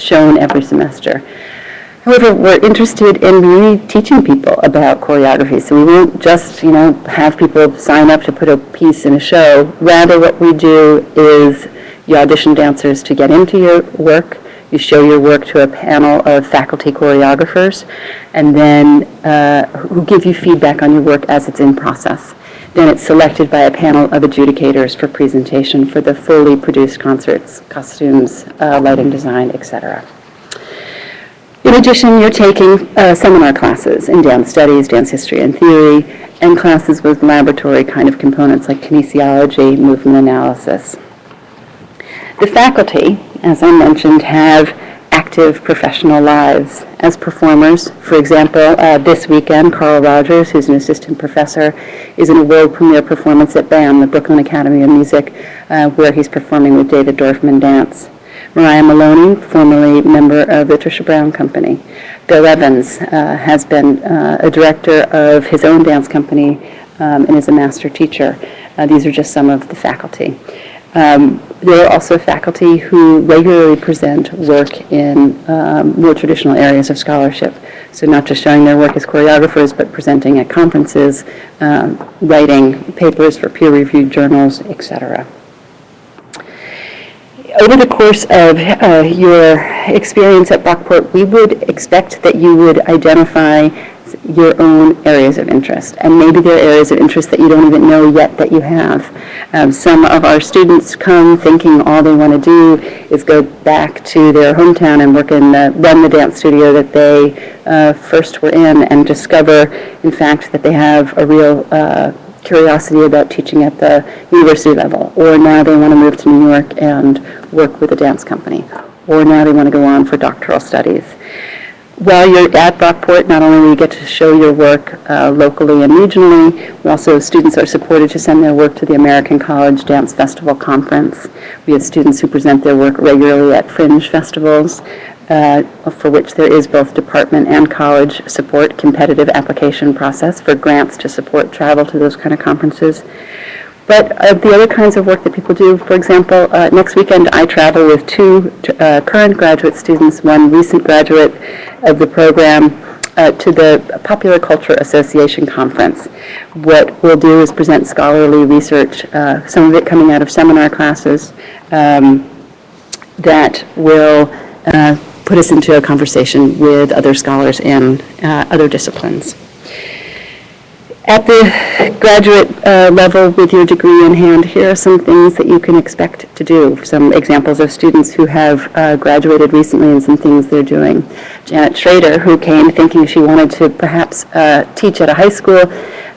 shown every semester. However, we're interested in really teaching people about choreography, so we won't just, have people sign up to put a piece in a show. Rather, what we do is you audition dancers to get into your work. You show your work to a panel of faculty choreographers, and then who give you feedback on your work as it's in process. Then it's selected by a panel of adjudicators for presentation for the fully produced concerts, costumes, lighting design, etc. In addition, you're taking seminar classes in dance studies, dance history and theory, and classes with laboratory kind of components like kinesiology, movement analysis. The faculty, as I mentioned, have active professional lives as performers. For example, this weekend, Carl Rogers, who's an assistant professor, is in a world premiere performance at BAM, the Brooklyn Academy of Music, where he's performing with David Dorfman Dance. Mariah Maloney, formerly member of the Trisha Brown Company. Bill Evans has been a director of his own dance company and is a master teacher. These are just some of the faculty. There are also faculty who regularly present work in more traditional areas of scholarship. So not just showing their work as choreographers, but presenting at conferences, writing papers for peer-reviewed journals, etc. Over the course of your experience at Brockport, we would expect that you would identify your own areas of interest, and maybe there are areas of interest that you don't even know yet that you have. Some of our students come thinking all they want to do is go back to their hometown and run the dance studio that they first were in, and discover, in fact, that they have a real curiosity about teaching at the university level, or now they want to move to New York and work with a dance company, or now they want to go on for doctoral studies. While you're at Brockport, not only will you get to show your work locally and regionally, students are supported to send their work to the American College Dance Festival Conference. We have students who present their work regularly at fringe festivals, for which there is both department and college support, competitive application process for grants to support travel to those kind of conferences. But the other kinds of work that people do, for example, next weekend I travel with 2 current graduate students, one recent graduate of the program, to the Popular Culture Association Conference. What we'll do is present scholarly research, some of it coming out of seminar classes, that will put us into a conversation with other scholars in other disciplines. At the graduate level, with your degree in hand, here are some things that you can expect to do. Some examples of students who have graduated recently and some things they're doing. Janet Schrader, who came thinking she wanted to perhaps teach at a high school.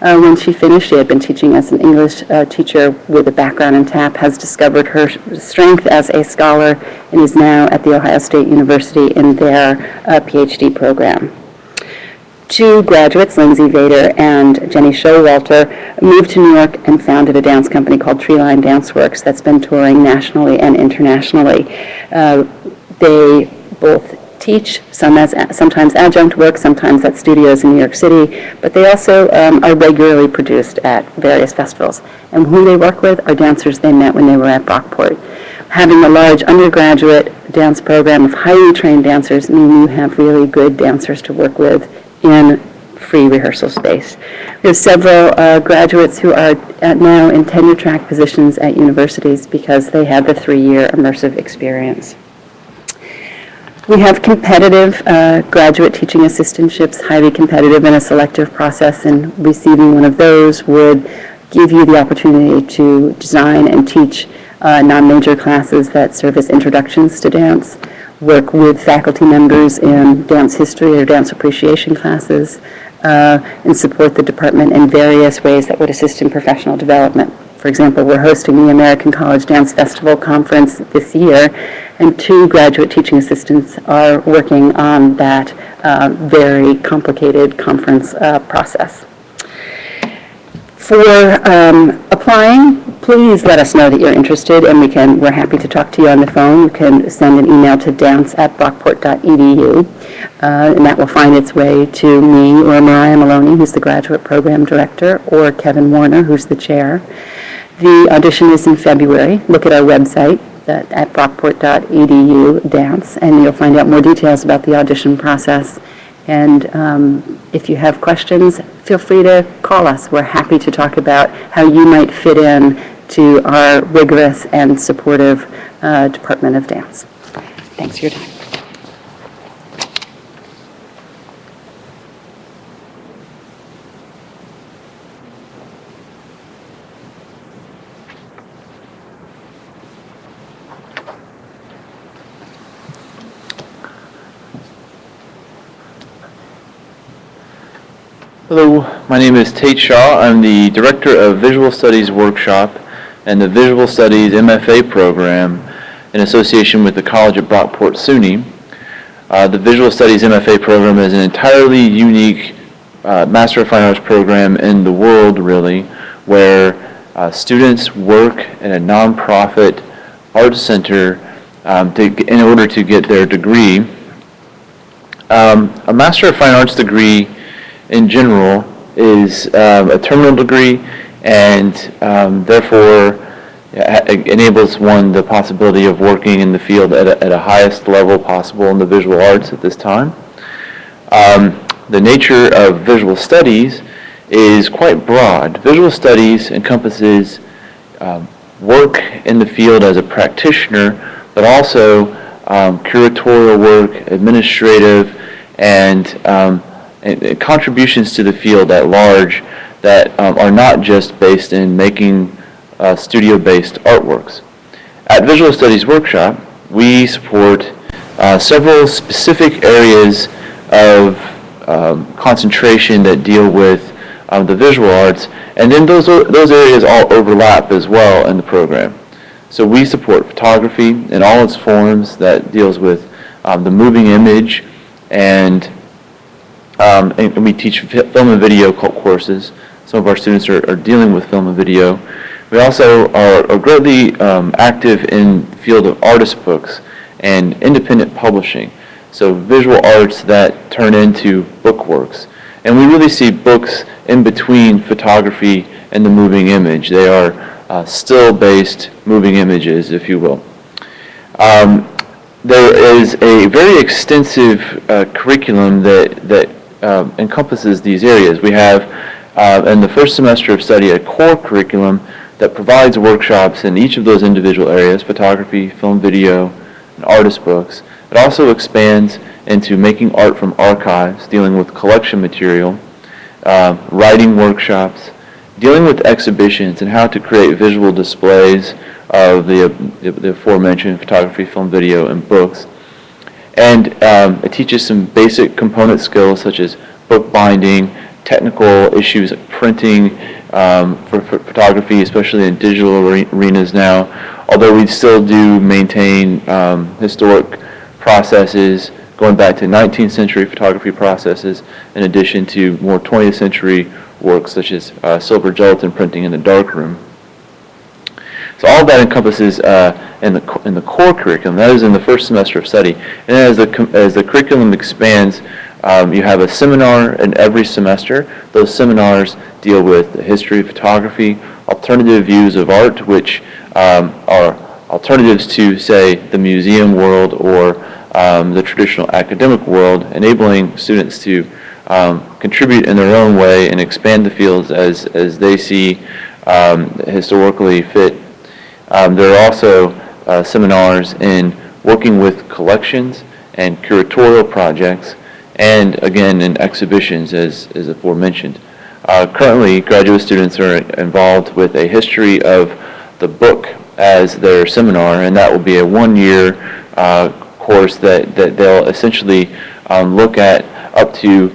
When she finished, she had been teaching as an English teacher with a background in TAP, has discovered her strength as a scholar and is now at The Ohio State University in their PhD program. Two graduates, Lindsay Vader and Jenny Showalter, moved to New York and founded a dance company called Treeline Dance Works that's been touring nationally and internationally. They both teach, sometimes adjunct work, sometimes at studios in New York City, but they also are regularly produced at various festivals. And who they work with are dancers they met when they were at Brockport. Having a large undergraduate dance program of highly trained dancers means you have really good dancers to work with in free rehearsal space. We have several graduates who are now in tenure track positions at universities because they had the 3-year immersive experience. We have competitive graduate teaching assistantships, highly competitive in a selective process, and receiving one of those would give you the opportunity to design and teach non-major classes that serve as introductions to dance, work with faculty members in dance history or dance appreciation classes, and support the department in various ways that would assist in professional development. For example, we're hosting the American College Dance Festival Conference this year, and 2 graduate teaching assistants are working on that very complicated conference process. For applying, please let us know that you're interested, and we're happy to talk to you on the phone. You can send an email to dance@brockport.edu, and that will find its way to me or Mariah Maloney, who's the graduate program director, or Kevin Warner, who's the chair. The audition is in February. Look at our website at brockport.edu dance, and you'll find out more details about the audition process. And if you have questions, feel free to call us. We're happy to talk about how you might fit in to our rigorous and supportive Department of Dance. Thanks for your time. Hello, my name is Tate Shaw. I'm the Director of Visual Studies Workshop and the Visual Studies MFA program in association with the College at Brockport SUNY. The Visual Studies MFA program is an entirely unique Master of Fine Arts program in the world, really, where students work in a nonprofit arts center in order to get their degree. A Master of Fine Arts degree in general is a terminal degree, and therefore enables one the possibility of working in the field at a highest level possible in the visual arts at this time. The nature of visual studies is quite broad. Visual studies encompasses work in the field as a practitioner, but also curatorial work, administrative, and contributions to the field at large that are not just based in making studio-based artworks. At Visual Studies Workshop, we support several specific areas of concentration that deal with the visual arts, and then those areas all overlap as well in the program. So we support photography in all its forms that deals with the moving image, and we teach film and video courses. Some of our students are dealing with film and video. We also are greatly active in the field of artist books and independent publishing. So visual arts that turn into bookworks. And we really see books in between photography and the moving image. They are still-based moving images, if you will. There is a very extensive curriculum that encompasses these areas. We have in the first semester of study a core curriculum that provides workshops in each of those individual areas: photography, film, video, and artist books. It also expands into making art from archives, dealing with collection material, writing workshops, dealing with exhibitions and how to create visual displays of the aforementioned photography, film, video, and books. And it teaches some basic component skills such as bookbinding, technical issues like printing for photography, especially in digital arenas now, although we still do maintain historic processes, going back to 19th century photography processes, in addition to more 20th century works such as silver gelatin printing in the darkroom. So all of that encompasses in the core curriculum. That is in the first semester of study. And as the curriculum expands, you have a seminar in every semester. Those seminars deal with the history of photography, alternative views of art, which are alternatives to, say, the museum world or the traditional academic world, enabling students to contribute in their own way and expand the fields as they see historically fit. There are also seminars in working with collections and curatorial projects, and again in exhibitions as aforementioned. Currently, graduate students are involved with a history of the book as their seminar, and that will be a one-year course that they'll essentially look at up to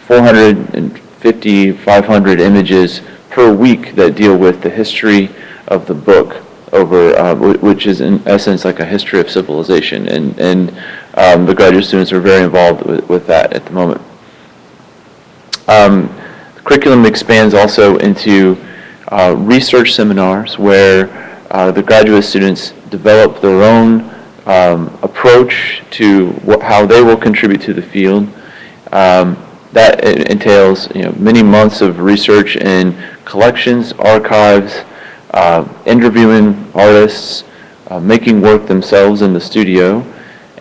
450, 500 images per week that deal with the history of the book, over which is in essence like a history of civilization, and the graduate students are very involved with that at the moment. The curriculum expands also into research seminars where the graduate students develop their own approach to how they will contribute to the field. That entails many months of research in collections, archives, interviewing artists, making work themselves in the studio,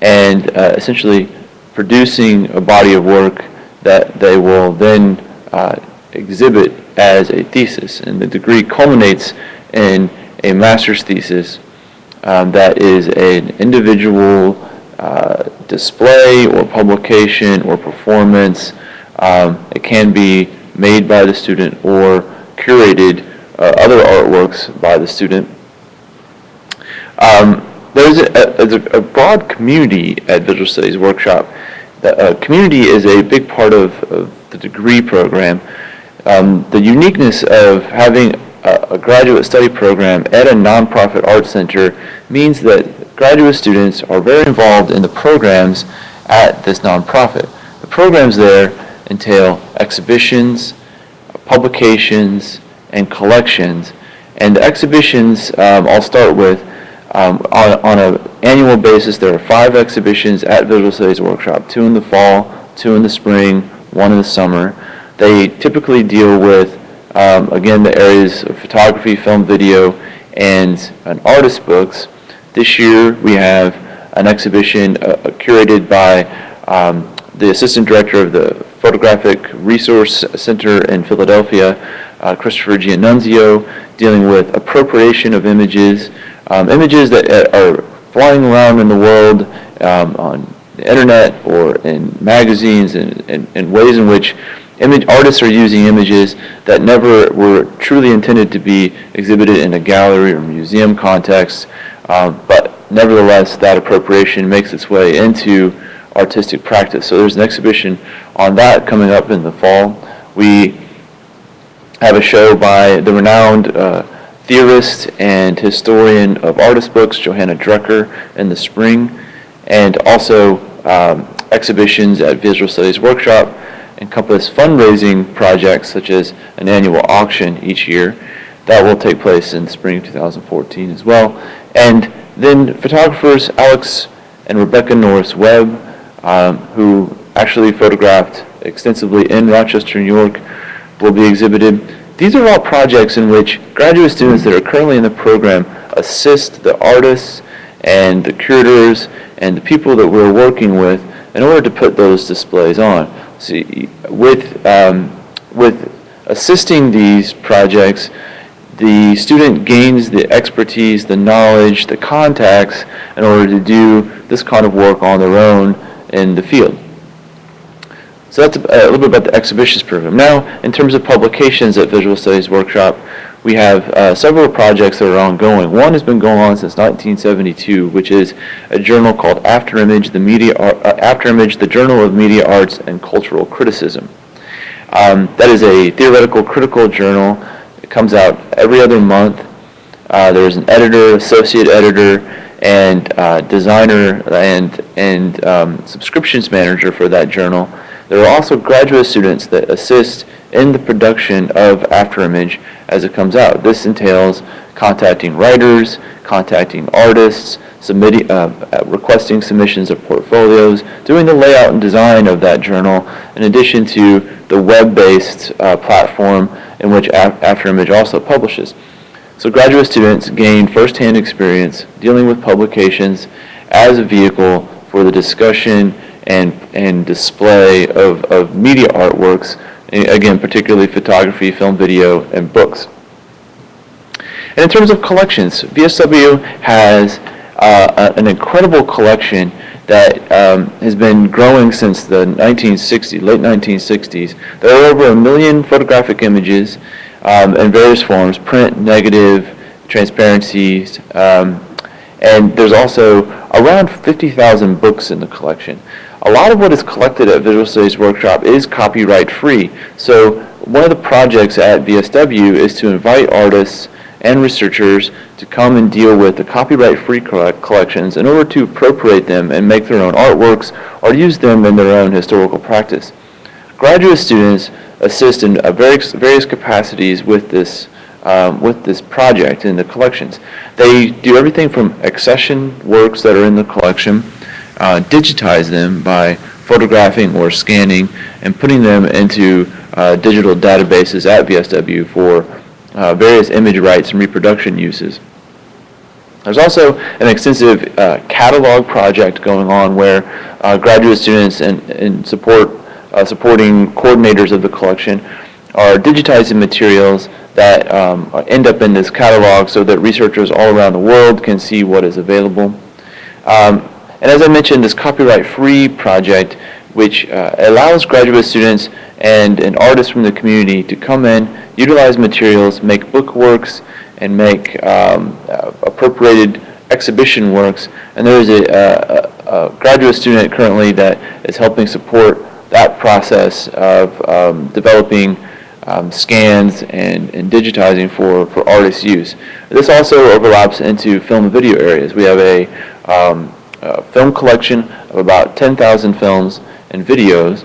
and essentially producing a body of work that they will then exhibit as a thesis. And the degree culminates in a master's thesis that is an individual display or publication or performance. It can be made by the student or curated other artworks by the student. There's a broad community at Visual Studies Workshop. The community is a big part of the degree program. The uniqueness of having a graduate study program at a nonprofit art center means that graduate students are very involved in the programs at this nonprofit. The programs there entail exhibitions, publications, and collections. And the exhibitions, I'll start with, on an annual basis, there are 5 exhibitions at Visual Studies Workshop, 2 in the fall, 2 in the spring, 1 in the summer. They typically deal with, again, the areas of photography, film, video, and artist books. This year we have an exhibition curated by the assistant director of the Photographic Resource Center in Philadelphia, Christopher Giannunzio, dealing with appropriation of images, images that are flying around in the world on the internet or in magazines, and ways in which artists are using images that never were truly intended to be exhibited in a gallery or museum context, but nevertheless that appropriation makes its way into artistic practice. So there's an exhibition on that coming up in the fall. We have a show by the renowned theorist and historian of artist books, Johanna Drucker, in the spring, and also exhibitions at Visual Studies Workshop encompass fundraising projects such as an annual auction each year. That will take place in the spring of 2014 as well. And then photographers Alex and Rebecca Norris Webb, who actually photographed extensively in Rochester, New York, will be exhibited. These are all projects in which graduate students that are currently in the program assist the artists and the curators and the people that we're working with in order to put those displays on. See, with assisting these projects, the student gains the expertise, the knowledge, the contacts in order to do this kind of work on their own in the field. So that's a little bit about the exhibitions program. Now, in terms of publications at Visual Studies Workshop, we have several projects that are ongoing. One has been going on since 1972, which is a journal called Afterimage, the Journal of Media Arts and Cultural Criticism. That is a theoretical, critical journal. It comes out every other month. There's an editor, associate editor, and designer and subscriptions manager for that journal. There are also graduate students that assist in the production of Afterimage as it comes out. This entails contacting writers, contacting artists, requesting submissions of portfolios, doing the layout and design of that journal, in addition to the web-based platform in which Afterimage also publishes. So graduate students gain first-hand experience dealing with publications as a vehicle for the discussion and display of media artworks, again, particularly photography, film, video, and books. And in terms of collections, VSW has an incredible collection that has been growing since the late 1960s. There are over 1 million photographic images in various forms, print, negative, transparencies, and there's also around 50,000 books in the collection. A lot of what is collected at Visual Studies Workshop is copyright free. So one of the projects at VSW is to invite artists and researchers to come and deal with the copyright-free collections in order to appropriate them and make their own artworks or use them in their own historical practice. Graduate students assist in various capacities with this project in the collections. They do everything from accession works that are in the collection, digitize them by photographing or scanning and putting them into digital databases at VSW for various image rights and reproduction uses. There's also an extensive catalog project going on where graduate students and supporting coordinators of the collection are digitizing materials that end up in this catalog so that researchers all around the world can see what is available. And as I mentioned, this copyright-free project, which allows graduate students and artists from the community to come in, utilize materials, make bookworks, and make appropriated exhibition works. And there is a graduate student currently that is helping support that process of developing scans and digitizing for artist use. This also overlaps into film and video areas. We have a film collection of about 10,000 films and videos,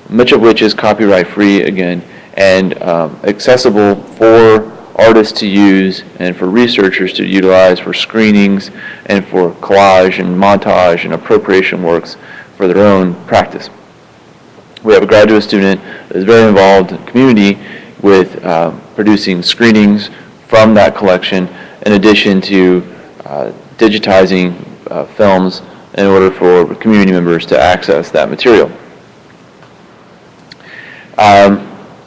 much of which is copyright free again, and accessible for artists to use and for researchers to utilize for screenings and for collage and montage and appropriation works for their own practice. We have a graduate student that is very involved in the community with producing screenings from that collection in addition to digitizing films in order for community members to access that material.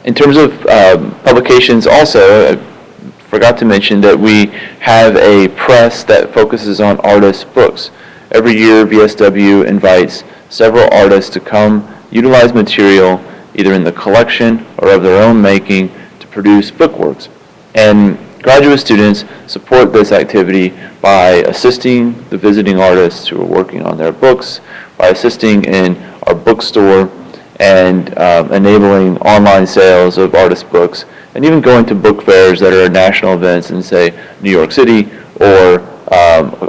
In terms of publications also, I forgot to mention that we have a press that focuses on artists' books. Every year VSW invites several artists to come utilize material either in the collection or of their own making to produce bookworks. And graduate students support this activity by assisting the visiting artists who are working on their books, by assisting in our bookstore, and enabling online sales of artist books, and even going to book fairs that are national events in, say, New York City or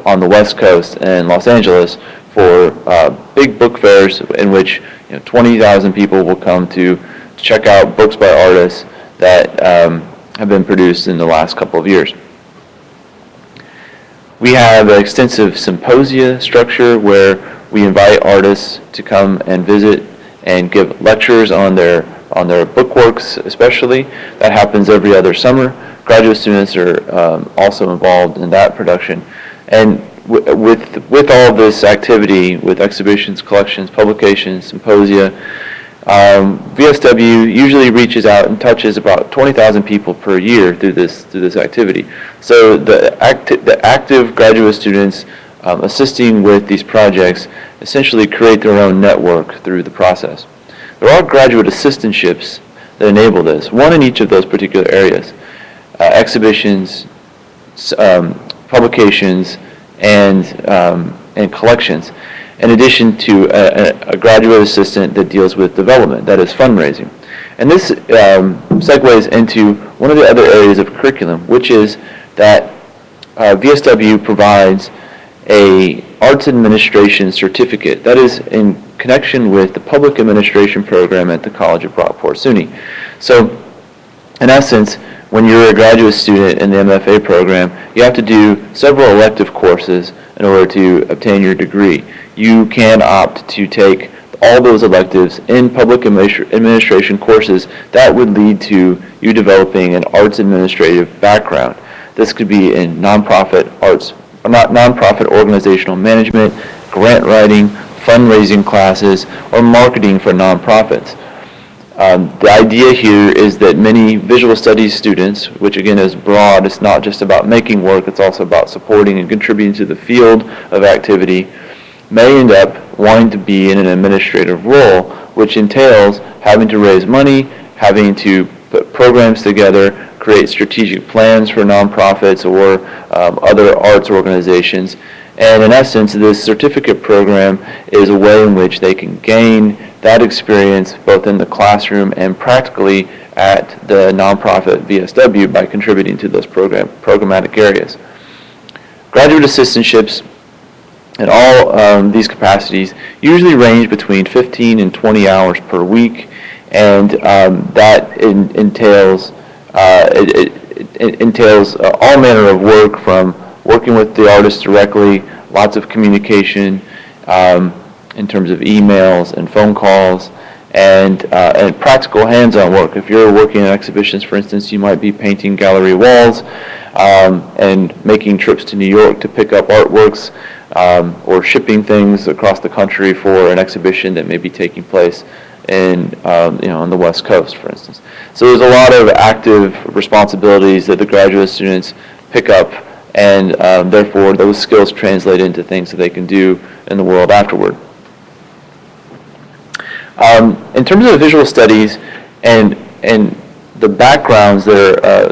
on the West Coast and Los Angeles for big book fairs in which 20,000 people will come to check out books by artists that have been produced in the last couple of years. We have an extensive symposia structure where we invite artists to come and visit and give lectures on their bookworks especially. That happens every other summer. Graduate students are also involved in that production. And with all of this activity, with exhibitions, collections, publications, symposia, VSW usually reaches out and touches about 20,000 people per year through this activity. So the active graduate students assisting with these projects essentially create their own network through the process. There are graduate assistantships that enable this, one in each of those particular areas: exhibitions, publications, and collections, in addition to a graduate assistant that deals with development, that is fundraising. And this segues into one of the other areas of curriculum, which is that VSW provides a arts administration certificate. That is in connection with the public administration program at the College of Brockport, SUNY. So, in essence, when you're a graduate student in the MFA program, you have to do several elective courses in order to obtain your degree. You can opt to take all those electives in public administration courses that would lead to you developing an arts administrative background. This could be in nonprofit organizational management, grant writing, fundraising classes, or marketing for nonprofits. The idea here is that many visual studies students, which again is broad, it's not just about making work, it's also about supporting and contributing to the field of activity, may end up wanting to be in an administrative role, which entails having to raise money, having to put programs together, create strategic plans for nonprofits or other arts organizations. And in essence, this certificate program is a way in which they can gain that experience both in the classroom and practically at the nonprofit VSW by contributing to those programmatic areas. Graduate assistantships in all these capacities usually range between 15 and 20 hours per week, and that entails all manner of work, from working with the artist directly, lots of communication in terms of emails and phone calls, and practical hands-on work. If you're working in exhibitions, for instance, you might be painting gallery walls and making trips to New York to pick up artworks, or shipping things across the country for an exhibition that may be taking place in on the West Coast, for instance. So there's a lot of active responsibilities that the graduate students pick up, and therefore those skills translate into things that they can do in the world afterward. In terms of visual studies and the backgrounds that are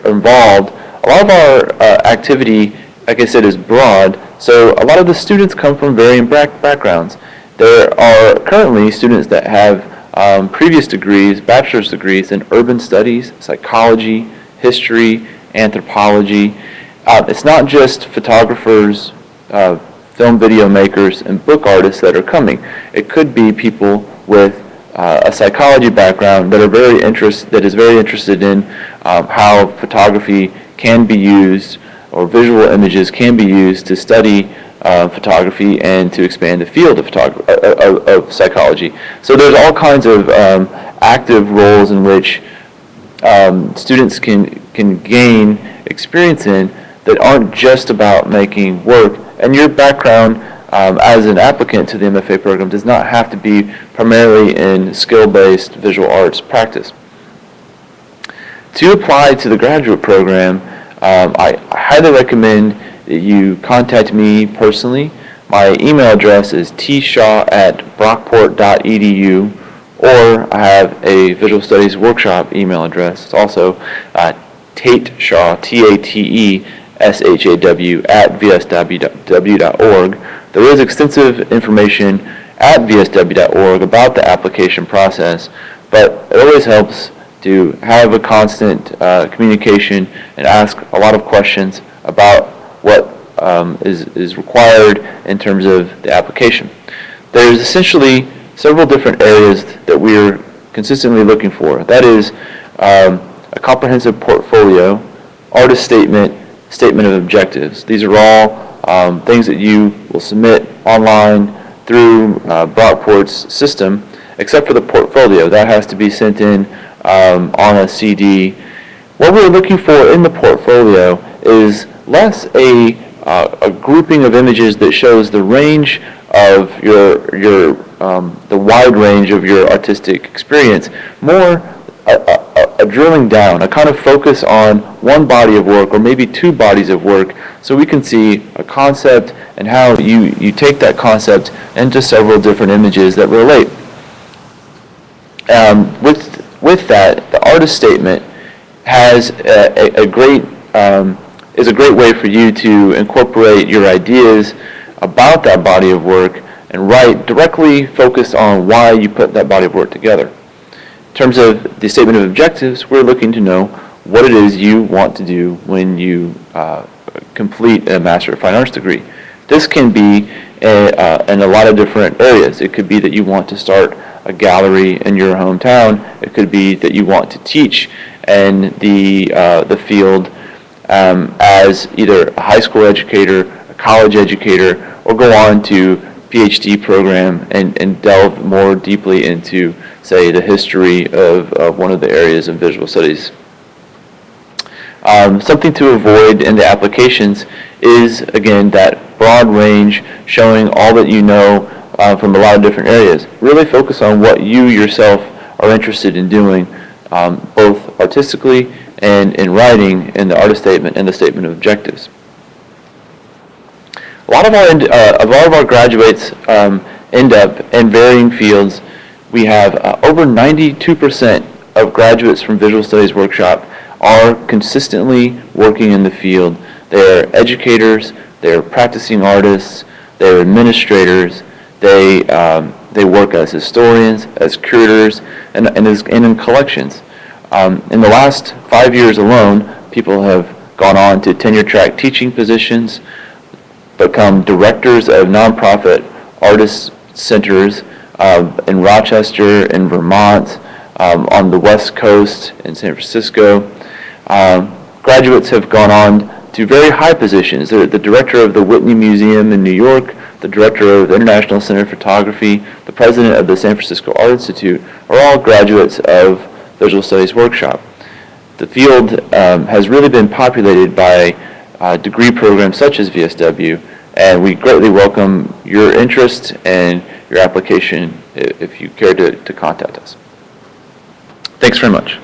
involved, a lot of our activity, like I said, is broad. So a lot of the students come from varying backgrounds. There are currently students that have previous degrees, bachelor's degrees in urban studies, psychology, history, anthropology. It's not just photographers, film video makers, and book artists that are coming. It could be people with a psychology background that is very interested in how photography can be used, or visual images can be used to study photography and to expand the field of psychology. So there's all kinds of active roles in which students can gain experience in that aren't just about making work. And your background as an applicant to the MFA program does not have to be primarily in skill-based visual arts practice. To apply to the graduate program, I highly recommend that you contact me personally. My email address is tshaw@brockport.edu, or I have a visual studies workshop email address. It's also tateshaw, TATESHAW, @vsw.org. There is extensive information at vsw.org about the application process, but it always helps to have a constant communication and ask a lot of questions about what is required in terms of the application. There's essentially several different areas that we're consistently looking for. That is a comprehensive portfolio, artist statement, statement of objectives. These are all things that you will submit online through Brockport's system, except for the portfolio. That has to be sent in on a CD. What we're looking for in the portfolio is less a grouping of images that shows the range of the wide range of your artistic experience, more a drilling down, a kind of focus on one body of work or maybe two bodies of work, so we can see a concept and how you take that concept into several different images that relate. With that, the artist statement has is a great way for you to incorporate your ideas about that body of work and write directly focused on why you put that body of work together. In terms of the statement of objectives, we're looking to know what it is you want to do when you complete a Master of Fine Arts degree. This can be in a lot of different areas. It could be that you want to start a gallery in your hometown. It could be that you want to teach in the field as either a high school educator, a college educator, or go on to PhD program and delve more deeply into, say, the history of one of the areas of visual studies. Something to avoid in the applications is, again, that broad range showing all that you know from a lot of different areas. Really focus on what you yourself are interested in doing, both artistically and in writing in the artist statement and the statement of objectives. A lot of our graduates end up in varying fields. We have over 92% of graduates from Visual Studies Workshop are consistently working in the field. They're educators, they're practicing artists, they're administrators, they work as historians, as curators, and in collections. In the last 5 years alone, people have gone on to tenure-track teaching positions, become directors of nonprofit artist centers in Rochester, in Vermont, on the West Coast, in San Francisco. Graduates have gone on to very high positions. They're the director of the Whitney Museum in New York, the director of the International Center for Photography, the president of the San Francisco Art Institute, are all graduates of Visual Studies Workshop. The field has really been populated by degree programs such as VSW, and we greatly welcome your interest and your application if you care to contact us. Thanks very much.